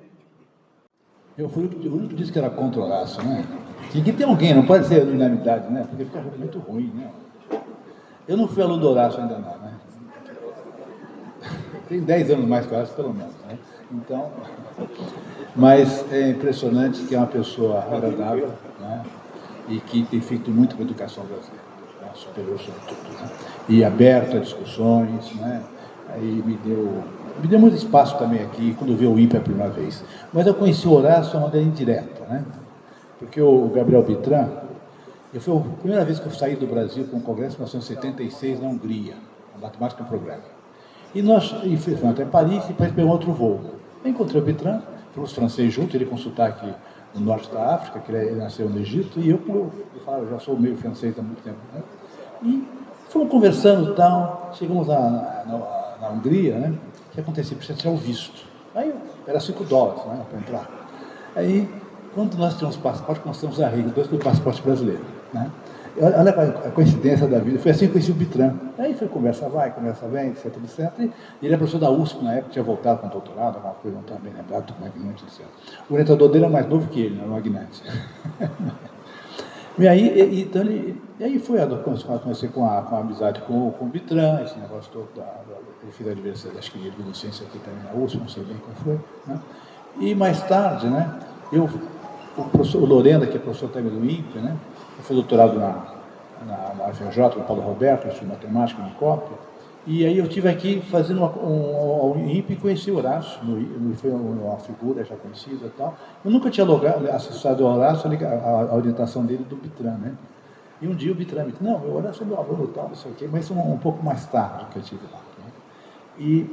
Eu fui o único que disse que era contra o Horácio, né? Tinha que ter alguém, não pode ser unanimidade, né? Porque fica muito ruim, né? Eu não fui aluno do Horácio ainda não, né? Tem 10 anos mais que o Horácio, pelo menos, né? Então, mas é impressionante que é uma pessoa agradável, né? E que tem feito muito para a educação brasileira, né? Superior sobretudo, né? E aberto a discussões, né? Aí me deu muito espaço também aqui, quando eu vi o INPE a primeira vez. Mas eu conheci o Horácio de uma maneira indireta, né? Porque o Gabriel Bertrand, foi a primeira vez que eu saí do Brasil para um congresso em 1976 na Hungria, na Matemática Programa. E fomos até Paris e depois pegou outro voo. Eu encontrei o Bertrand, fomos francês juntos, ele com sotaque no norte da África, que ele nasceu no Egito, e eu já sou meio francês há muito tempo, né? E fomos conversando e tal, chegamos na Hungria, né? O que acontecia? Precisa tirar o visto. Aí era $5, né, para entrar. Aí, quando nós tínhamos passaporte, nós tínhamos a regra, dois do passaporte brasileiro, né? Olha a coincidência da vida. Foi assim que eu conheci o Bertrand. Aí foi conversa vai, conversa vem, etc, etc. E ele é professor da USP na época, tinha voltado com doutorado, alguma coisa, não estava bem lembrado, com o Magnante, etc. O orientador dele era mais novo que ele, né, o Magnante. E aí foi comecei com a amizade com o Bertrand, esse negócio todo, ele fez a universidade, acho que ele de docência aqui também na USP, não sei bem qual foi, né? E mais tarde, né, o professor Lorena, que é professor também do INPE, né, eu fui doutorado na FRJ, no Paulo Roberto, eu estudei matemática no COP, e aí eu estive aqui fazendo o INPE e conheci o Horácio, foi uma figura já conhecida e tal. Eu nunca tinha acessado o Horácio, a orientação dele do Bertrand, né? E um dia o Bertrand me disse, não, o Horácio é meu aluno e tal, não sei o quê, mas um pouco mais tarde que eu estive lá. Né?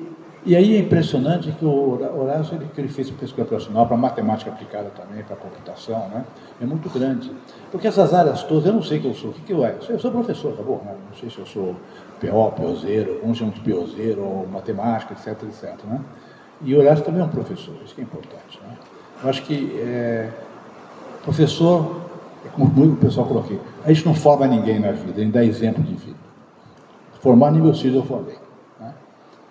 E aí é impressionante que o Horácio, que ele fez pesquisa operacional para matemática aplicada também, para computação, né? É muito grande. Porque essas áreas todas, eu não sei o que eu sou. O que eu é? Eu sou professor, tá bom? Né? Não sei se eu sou PO, POzeiro, uns chamam de POzeiro, ou matemática, etc, etc. Né? E o Horácio também é um professor, isso que é importante. Né? Eu acho que professor, como muito o pessoal coloquei, a gente não forma ninguém na vida, a gente dá exemplo de vida. Formar nem meus filhos eu formei. Né?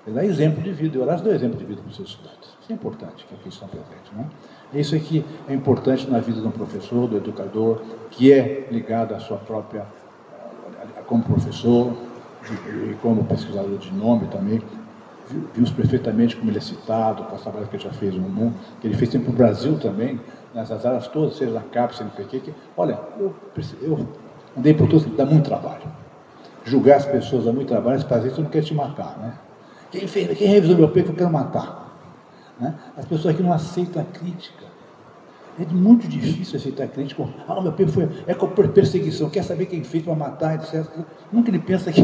Ele dá exemplo de vida, e o Horácio dá exemplo de vida para os seus estudantes. Isso é importante, que aqui estão presentes. Né? Isso aqui é importante na vida de um professor, do educador, que é ligado à sua própria, como professor, e como pesquisador de nome também. Vimos perfeitamente como ele é citado, com as trabalhos que ele já fez no mundo, que ele fez sempre no Brasil também, nessas áreas todas, seja na CAPES, CNPq, que, olha, eu andei por tudo, dá muito trabalho. Julgar as pessoas dá muito trabalho, fazer isso não quer te matar, né? Quem revisou meu peito, eu quero matar. Né? As pessoas aqui não aceitam a crítica. É muito difícil aceitar a crítica. Meu peito é com perseguição, quer saber quem fez para matar, etc. Nunca ele pensa que...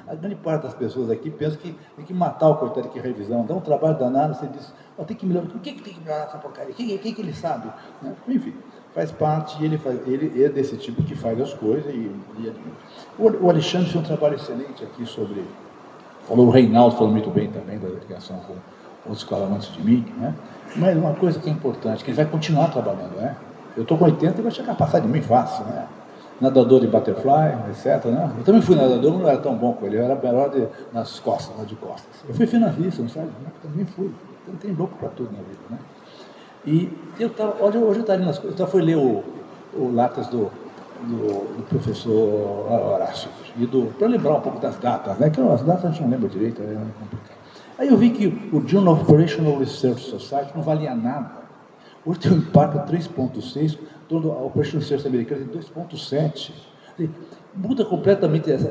A grande parte das pessoas aqui pensa que tem que matar o coitado que revisão, dá um trabalho danado, você diz, tem que melhorar. O que tem que melhorar essa porcaria? O que ele sabe? Né? Enfim, faz parte, e ele é desse tipo que faz as coisas. O Alexandre fez um trabalho excelente aqui sobre... O Reinaldo falou muito bem também da ligação outros falaram antes de mim, né? Mas uma coisa que é importante, que ele vai continuar trabalhando, né? Eu estou com 80 e vai chegar a passar de mim fácil, né? Nadador de butterfly, etc. Né? Eu também fui nadador, mas não era tão bom com ele, eu era melhor nas costas, lá de costas. Eu fui finalista, não sabe? Eu também fui. Então tem louco para tudo na vida, né? E hoje eu estava nas coisas, eu fui ler o Latas do professor Horácio, para lembrar um pouco das datas, né? Que as datas a gente não lembra direito, é complicado. Aí eu vi que o Journal of Operational Research Society não valia nada. Hoje tem um impacto 3,6, a Operational Research americana tem 2,7. Muda completamente essa.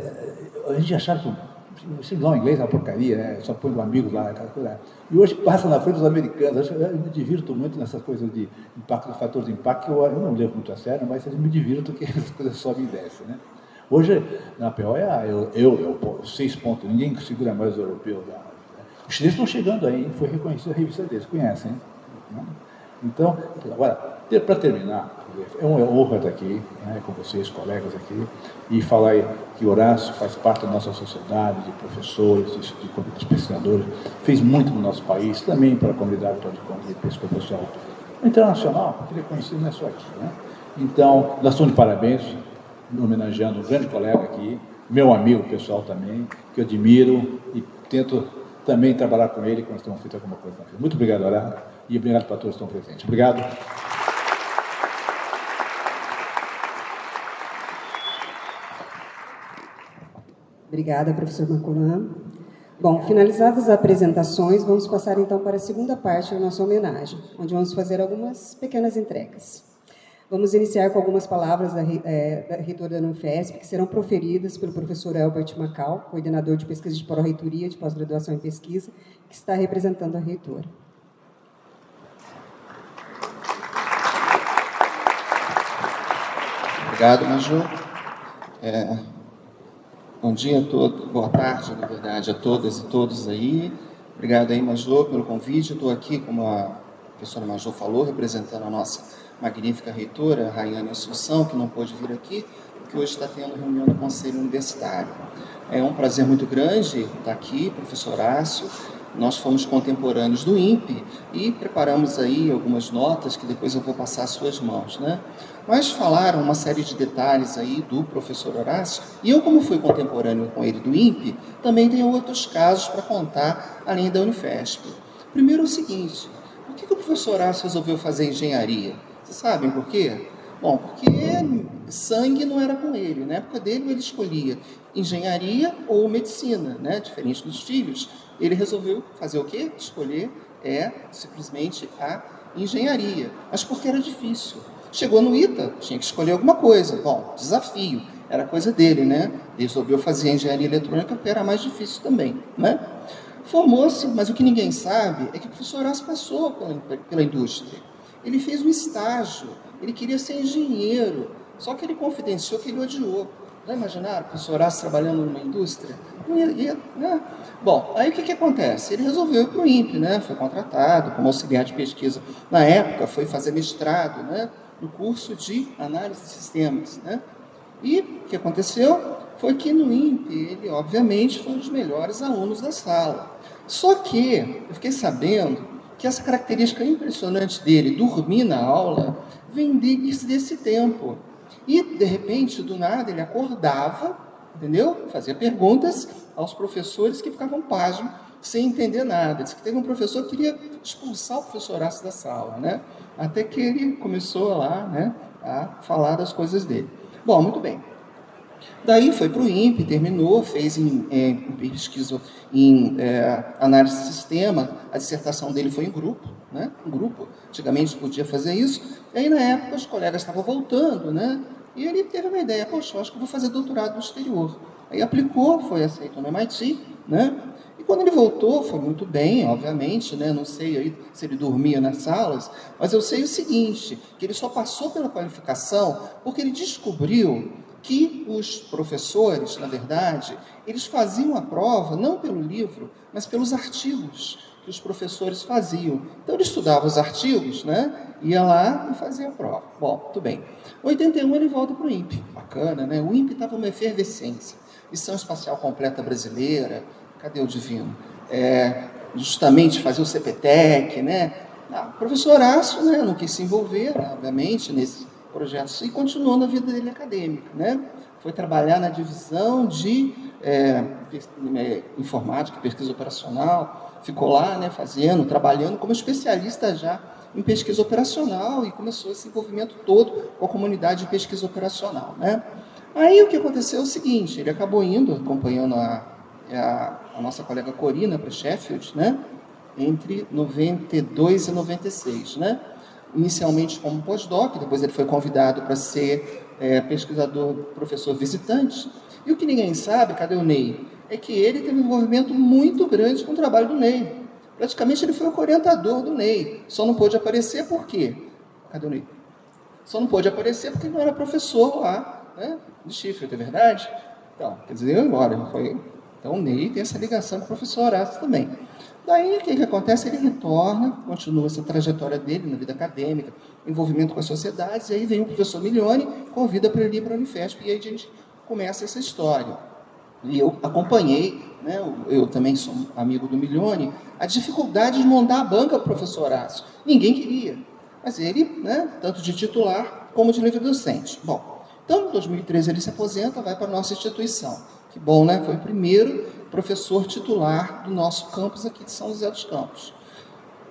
A gente achava que o inglês é uma porcaria, né? Só põe amigos lá, aquela coisa. E hoje passa na frente dos americanos. Eu me divirto muito nessas coisas de impacto, fator de impacto, que eu não levo muito a sério, mas eu me divirto que essas coisas sobem e descem, né? Hoje, na PO, eu 6 pontos, ninguém segura mais os europeus. Os chineses estão chegando aí, foi reconhecido a revista deles, conhecem, né? Então, agora, para terminar, é uma honra estar aqui, né, com vocês, colegas aqui, e falar aí que Horácio faz parte da nossa sociedade, de professores, de pesquisadores, fez muito no nosso país, também para a comunidade de pesca pessoal internacional, que reconhecido não é só aqui, né? Então, nós estamos de parabéns, homenageando um grande colega aqui, meu amigo pessoal também, que eu admiro e tento também trabalhar com ele quando estamos fazendo alguma coisa. Muito obrigado, Horácio, e obrigado para todos que estão presentes. Obrigado. Obrigada, professor Maculan. Bom, finalizadas as apresentações, vamos passar então para a segunda parte da nossa homenagem, onde vamos fazer algumas pequenas entregas. Vamos iniciar com algumas palavras da reitora da Unifesp, que serão proferidas pelo professor Elbert Macau, coordenador de pesquisa de pró-reitoria de pós-graduação em pesquisa, que está representando a reitora. Obrigado, Maju. Bom dia a todos, boa tarde, na verdade, a todas e todos aí. Obrigado aí, Maju, pelo convite. Estou aqui, como a professora Maju falou, representando a nossa magnífica reitora, Rayane Assunção, que não pôde vir aqui, porque hoje está tendo reunião do Conselho Universitário. É um prazer muito grande estar aqui, professor Horácio. Nós fomos contemporâneos do INPE e preparamos aí algumas notas que depois eu vou passar às suas mãos, né? Mas falaram uma série de detalhes aí do professor Horácio, e eu, como fui contemporâneo com ele do INPE, também tenho outros casos para contar além da Unifesp. Primeiro, o seguinte: por que o professor Horácio resolveu fazer engenharia? Vocês sabem por quê? Bom, porque sangue não era com ele. Na época dele, ele escolhia engenharia ou medicina, né? Diferente dos filhos. Ele resolveu fazer o quê? Escolher simplesmente a engenharia. Mas porque era difícil. Chegou no ITA, tinha que escolher alguma coisa. Bom, desafio, era coisa dele, né? Ele resolveu fazer a engenharia eletrônica, porque era mais difícil também, né? Formou-se, mas o que ninguém sabe é que o professor Horácio passou pela indústria. Ele fez um estágio, ele queria ser engenheiro, só que ele confidenciou que ele odiou. Já imaginaram o professor Horácio trabalhando numa indústria? Não ia, né? Bom, aí o que acontece? Ele resolveu ir para o INPE, né? Foi contratado como auxiliar de pesquisa. Na época, foi fazer mestrado, né? No curso de análise de sistemas, né? E o que aconteceu foi que no INPE ele, obviamente, foi um dos melhores alunos da sala. Só que eu fiquei sabendo que essa característica impressionante dele, dormir na aula, vem desse tempo. E, de repente, do nada, ele acordava, entendeu? Fazia perguntas aos professores que ficavam pasmos, sem entender nada. Diz que teve um professor que queria expulsar o professor Horácio da sala, né? Até que ele começou lá, né, a falar das coisas dele. Bom, muito bem. Daí foi para o INPE, terminou, fez pesquisa em análise de sistema. A dissertação dele foi em grupo, né? Um grupo, antigamente podia fazer isso. E aí, na época, os colegas estavam voltando, né? E ele teve uma ideia: poxa, eu acho que eu vou fazer doutorado no exterior. Aí aplicou, foi aceito no MIT, né? E quando ele voltou, foi muito bem, obviamente, né? Não sei aí se ele dormia nas salas, mas eu sei o seguinte, que ele só passou pela qualificação porque ele descobriu que os professores, na verdade, eles faziam a prova não pelo livro, mas pelos artigos que os professores faziam. Então, ele estudava os artigos, né? Ia lá e fazia a prova. Bom, muito bem. Em 81, ele volta para o INPE. Bacana, né? O INPE estava uma efervescência. Missão Espacial Completa Brasileira. Cadê o divino? justamente fazer o CPTEC, né? O professor Horácio, né, não quis se envolver, né, obviamente, nesse projeto e continuou na vida dele acadêmica, né? Foi trabalhar na divisão de informática, pesquisa operacional, ficou lá, né, trabalhando como especialista já em pesquisa operacional e começou esse envolvimento todo com a comunidade de pesquisa operacional, né? Aí o que aconteceu é o seguinte, ele acabou indo, acompanhando a nossa colega Corina para Sheffield, né? Entre 92 e 96, né? Inicialmente como pós-doc, depois ele foi convidado para ser pesquisador, professor visitante. E o que ninguém sabe, cadê o Ney? É que ele teve um envolvimento muito grande com o trabalho do Ney. Praticamente ele foi o orientador do Ney. Só não pôde aparecer por quê? Cadê o Ney? Só não pôde aparecer porque ele não era professor lá, né, de Sheffield, é verdade? Então, quer dizer, agora foi. Então o Ney tem essa ligação com o professor Horácio também. Daí, o que acontece? Ele retorna, continua essa trajetória dele na vida acadêmica, envolvimento com as sociedades, e aí vem o professor Milione, convida para ele ir para a Unifesp, e aí a gente começa essa história. E eu acompanhei, né, eu também sou amigo do Milione, a dificuldade de montar a banca para o professor Horácio. Ninguém queria, mas ele, né, tanto de titular como de livre docente. Bom, então, em 2013 ele se aposenta, vai para a nossa instituição. Que bom, né? Foi o primeiro professor titular do nosso campus aqui de São José dos Campos.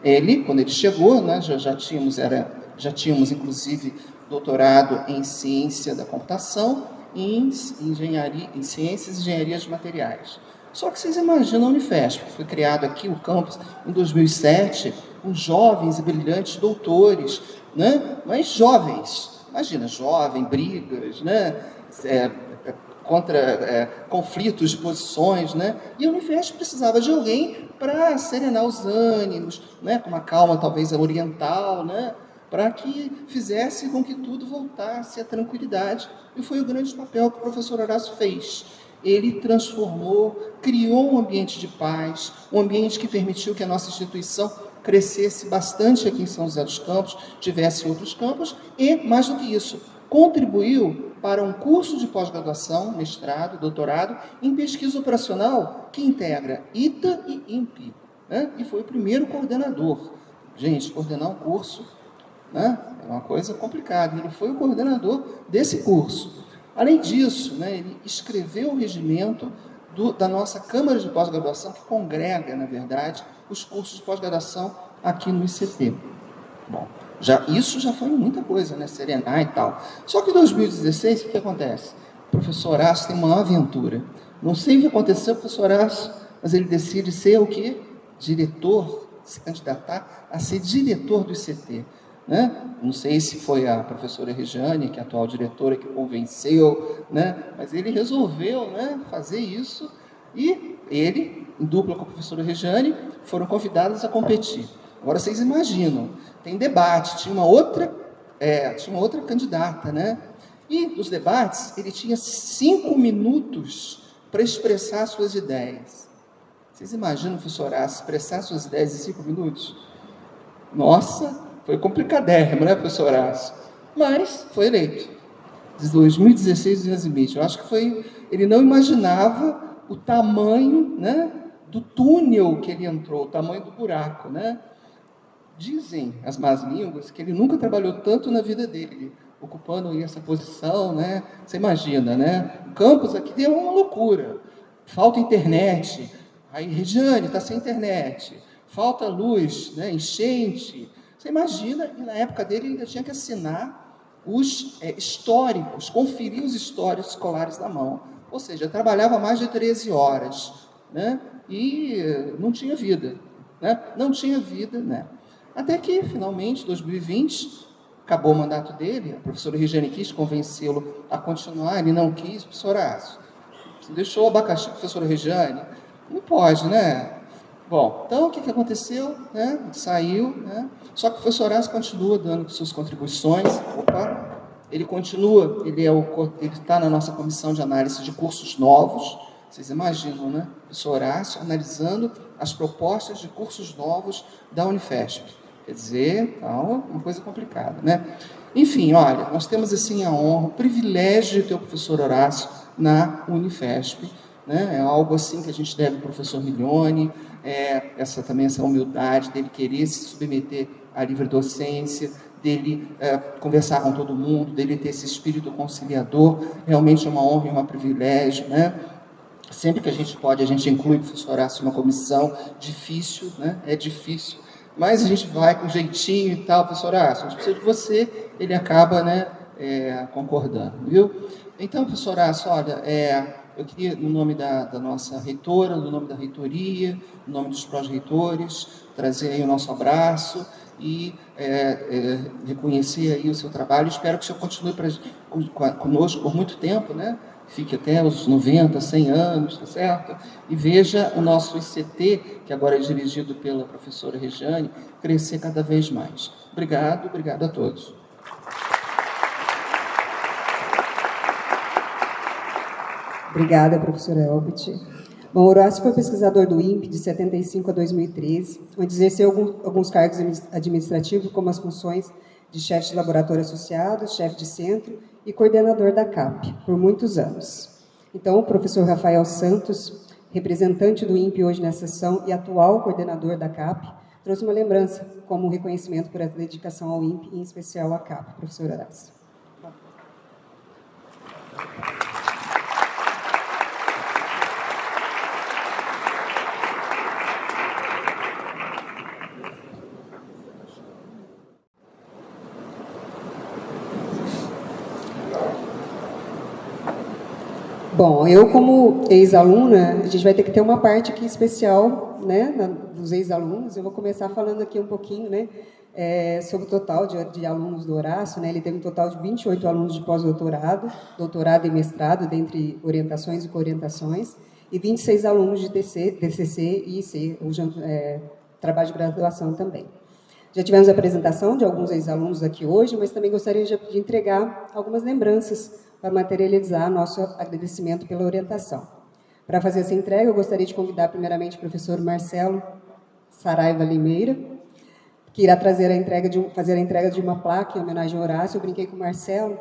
Ele, quando ele chegou, né, já tínhamos inclusive doutorado em ciência da computação e em ciências e engenharia de materiais. Só que vocês imaginam a Unifesp, que foi criado aqui, o campus, em 2007, com jovens e brilhantes doutores, né? Mas jovens, imagina, jovem, brigas, né? Contra conflitos de posições, né? E a Unifesp precisava de alguém para serenar os ânimos, né? Com uma calma talvez oriental, né? Para que fizesse com que tudo voltasse à tranquilidade. E foi o grande papel que o professor Horácio fez. Ele transformou, criou um ambiente de paz, um ambiente que permitiu que a nossa instituição crescesse bastante aqui em São José dos Campos, tivesse outros campos e, mais do que isso, contribuiu para um curso de pós-graduação, mestrado, doutorado, em pesquisa operacional que integra ITA e INPE, né? E foi o primeiro coordenador. Gente, coordenar um curso, né, é uma coisa complicada. Ele foi o coordenador desse curso. Além disso, né, ele escreveu o regimento da nossa Câmara de Pós-Graduação, que congrega, na verdade, os cursos de pós-graduação aqui no ICT. Bom, isso já foi muita coisa, né? Serenar e tal. Só que em 2016, o que acontece? O professor Horácio tem uma aventura. Não sei o que aconteceu com o professor Horácio, mas ele decide ser o quê? Diretor, se candidatar a ser diretor do ICT. Né? Não sei se foi a professora Regiane, que é a atual diretora, que convenceu, né? Mas ele resolveu, né, fazer isso, e ele, em dupla com a professora Regiane, foram convidados a competir. Agora, vocês imaginam, tem debate, tinha uma outra candidata, né? E nos debates, ele tinha 5 minutos para expressar suas ideias. Vocês imaginam, professor Horácio, expressar suas ideias em 5 minutos? Nossa, foi complicadérrimo, né, professor Horácio? Mas foi eleito. De 2016, Deus limite. Eu acho que foi... Ele não imaginava o tamanho, né, do túnel que ele entrou, o tamanho do buraco, né? Dizem as más línguas que ele nunca trabalhou tanto na vida dele, ocupando aí essa posição, né? Você imagina, né? O campus aqui deu uma loucura. Falta internet. Aí, Regiane, está sem internet. Falta luz, né? Enchente. Você imagina, e na época dele ele ainda tinha que assinar os históricos, conferir os históricos escolares na mão. Ou seja, trabalhava mais de 13 horas, né? E não tinha vida, né? Não tinha vida, né? Até que, finalmente, em 2020, acabou o mandato dele, a professora Regiane quis convencê-lo a continuar, ele não quis. Professor Horácio, você deixou o abacaxi com a professora Regiane? Não pode, né? Bom, então o que aconteceu? Né? Saiu, né? Só que o professor Horácio continua dando suas contribuições. Ele continua, ele está na nossa comissão de análise de cursos novos. Vocês imaginam, né? O professor Horácio analisando as propostas de cursos novos da Unifesp. Quer dizer, então, uma coisa complicada, né? Enfim, olha, nós temos assim a honra, o privilégio de ter o professor Horácio na Unifesp. né? É algo assim que a gente deve ao professor Milione, essa humildade dele querer se submeter à livre docência, dele conversar com todo mundo, dele ter esse espírito conciliador, realmente é uma honra e um privilégio, né? Sempre que a gente pode, a gente inclui o professor Horácio numa comissão, difícil, né? É difícil, mas a gente vai com jeitinho e tal, professor Horácio, a gente precisa de você, ele acaba, né, concordando, viu? Então, professor Horácio, olha, eu queria, no nome da nossa reitora, no nome da reitoria, no nome dos pró-reitores, trazer aí o nosso abraço e reconhecer aí o seu trabalho. Espero que o senhor continue conosco por muito tempo, né? Fique até os 90, 100 anos, tá certo? E veja o nosso ICT, que agora é dirigido pela professora Regiane, crescer cada vez mais. Obrigado a todos. Obrigada, professora Elbit. Bom, Horácio foi pesquisador do INPE de 75 a 2013, onde exerceu alguns cargos administrativos, como as funções de chefe de laboratório associado, chefe de centro e coordenador da CAP, por muitos anos. Então, o professor Rafael Santos, representante do INPE hoje na sessão e atual coordenador da CAP, trouxe uma lembrança como reconhecimento por essa dedicação ao INPE, em especial à CAP. Professor Horácio. Bom, eu como ex-aluna, a gente vai ter que ter uma parte aqui especial, né, dos ex-alunos. Eu vou começar falando aqui um pouquinho, né, sobre o total de alunos do Horácio, né. Ele teve um total de 28 alunos de pós-doutorado, doutorado e mestrado, dentre orientações e coorientações, e 26 alunos de DCC e IC, trabalho de graduação também. Já tivemos a apresentação de alguns ex-alunos aqui hoje, mas também gostaria de entregar algumas lembranças para materializar nosso agradecimento pela orientação. Para fazer essa entrega, eu gostaria de convidar primeiramente o professor Marcelo Saraiva Limeira, que irá fazer a entrega de uma placa em homenagem ao Horácio. Eu brinquei com o Marcelo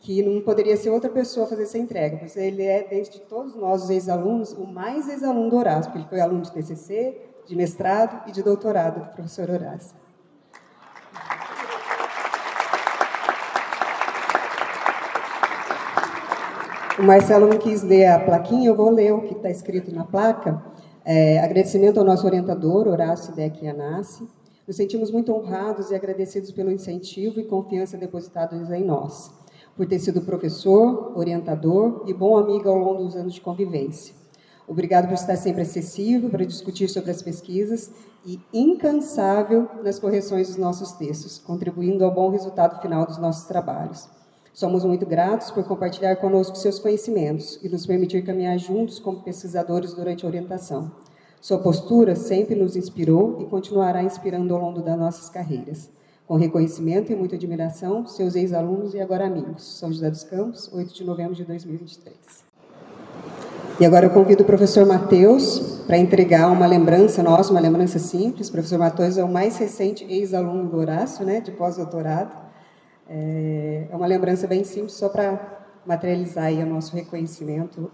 que não poderia ser outra pessoa a fazer essa entrega, porque ele é, dentre todos nós, os ex-alunos, o mais ex-aluno do Horácio, porque ele foi aluno de TCC, de mestrado e de doutorado do professor Horácio. O Marcelo não quis ler a plaquinha, eu vou ler o que está escrito na placa. Agradecimento ao nosso orientador, Horácio Deck Yanassi. Nos sentimos muito honrados e agradecidos pelo incentivo e confiança depositados em nós, por ter sido professor, orientador e bom amigo ao longo dos anos de convivência. Obrigado por estar sempre acessível para discutir sobre as pesquisas e incansável nas correções dos nossos textos, contribuindo ao bom resultado final dos nossos trabalhos. Somos muito gratos por compartilhar conosco seus conhecimentos e nos permitir caminhar juntos como pesquisadores durante a orientação. Sua postura sempre nos inspirou e continuará inspirando ao longo das nossas carreiras. Com reconhecimento e muita admiração, seus ex-alunos e agora amigos. São José dos Campos, 8 de novembro de 2023. E agora eu convido o professor Matheus para entregar uma lembrança nossa, uma lembrança simples. O professor Matheus é o mais recente ex-aluno do Horácio, né, de pós-doutorado. É uma lembrança bem simples, só para materializar aí o nosso reconhecimento.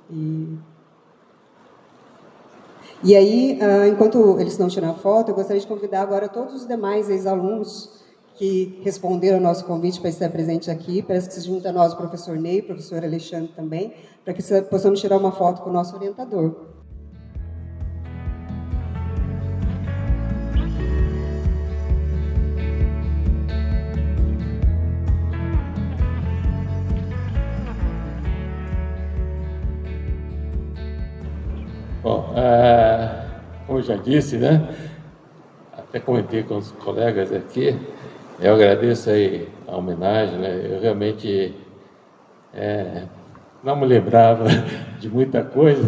E aí, enquanto eles estão tirando a foto, eu gostaria de convidar agora todos os demais ex-alunos que responderam ao nosso convite para estar presente aqui, para que se junte a nós o professor Ney, o professor Alexandre também, para que possamos tirar uma foto com o nosso orientador. Bom, como eu já disse, né? Até comentei com os colegas aqui, eu agradeço aí a homenagem, né? Eu realmente não me lembrava de muita coisa.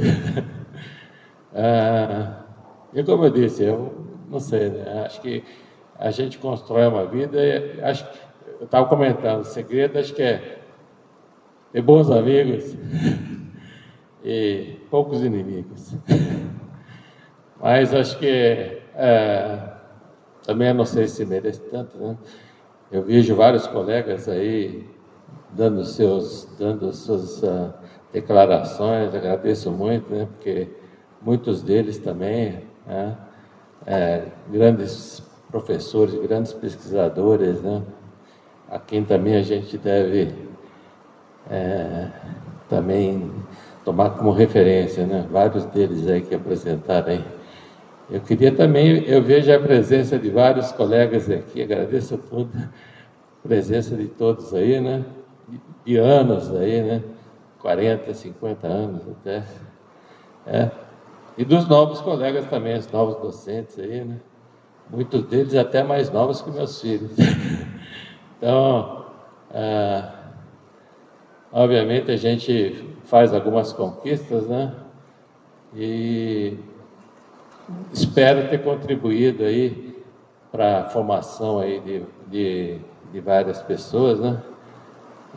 E como eu disse, eu não sei, né? Acho que a gente constrói uma vida, eu estava comentando, o segredo acho que é ter bons amigos e poucos inimigos. Mas acho que também eu não sei se merece tanto, né? Eu vejo vários colegas aí dando suas declarações, agradeço muito, né, porque muitos deles também, né, grandes professores, grandes pesquisadores, né, a quem também a gente deve também tomar como referência, né, vários deles aí que apresentaram aí. Eu queria também, eu vejo a presença de vários colegas aqui, agradeço tudo, a presença de todos aí, né, de anos aí, né, 40, 50 anos até, e dos novos colegas também, os novos docentes aí, né, muitos deles até mais novos que meus filhos. Então, obviamente a gente faz algumas conquistas, né, e espero ter contribuído aí para a formação aí de várias pessoas, né,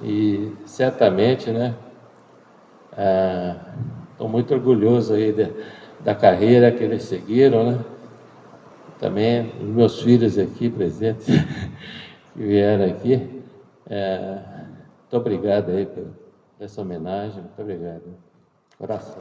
e certamente, né, estou muito orgulhoso aí da carreira que eles seguiram, né, também os meus filhos aqui presentes, que vieram aqui, muito obrigado aí por essa homenagem, muito obrigado, coração.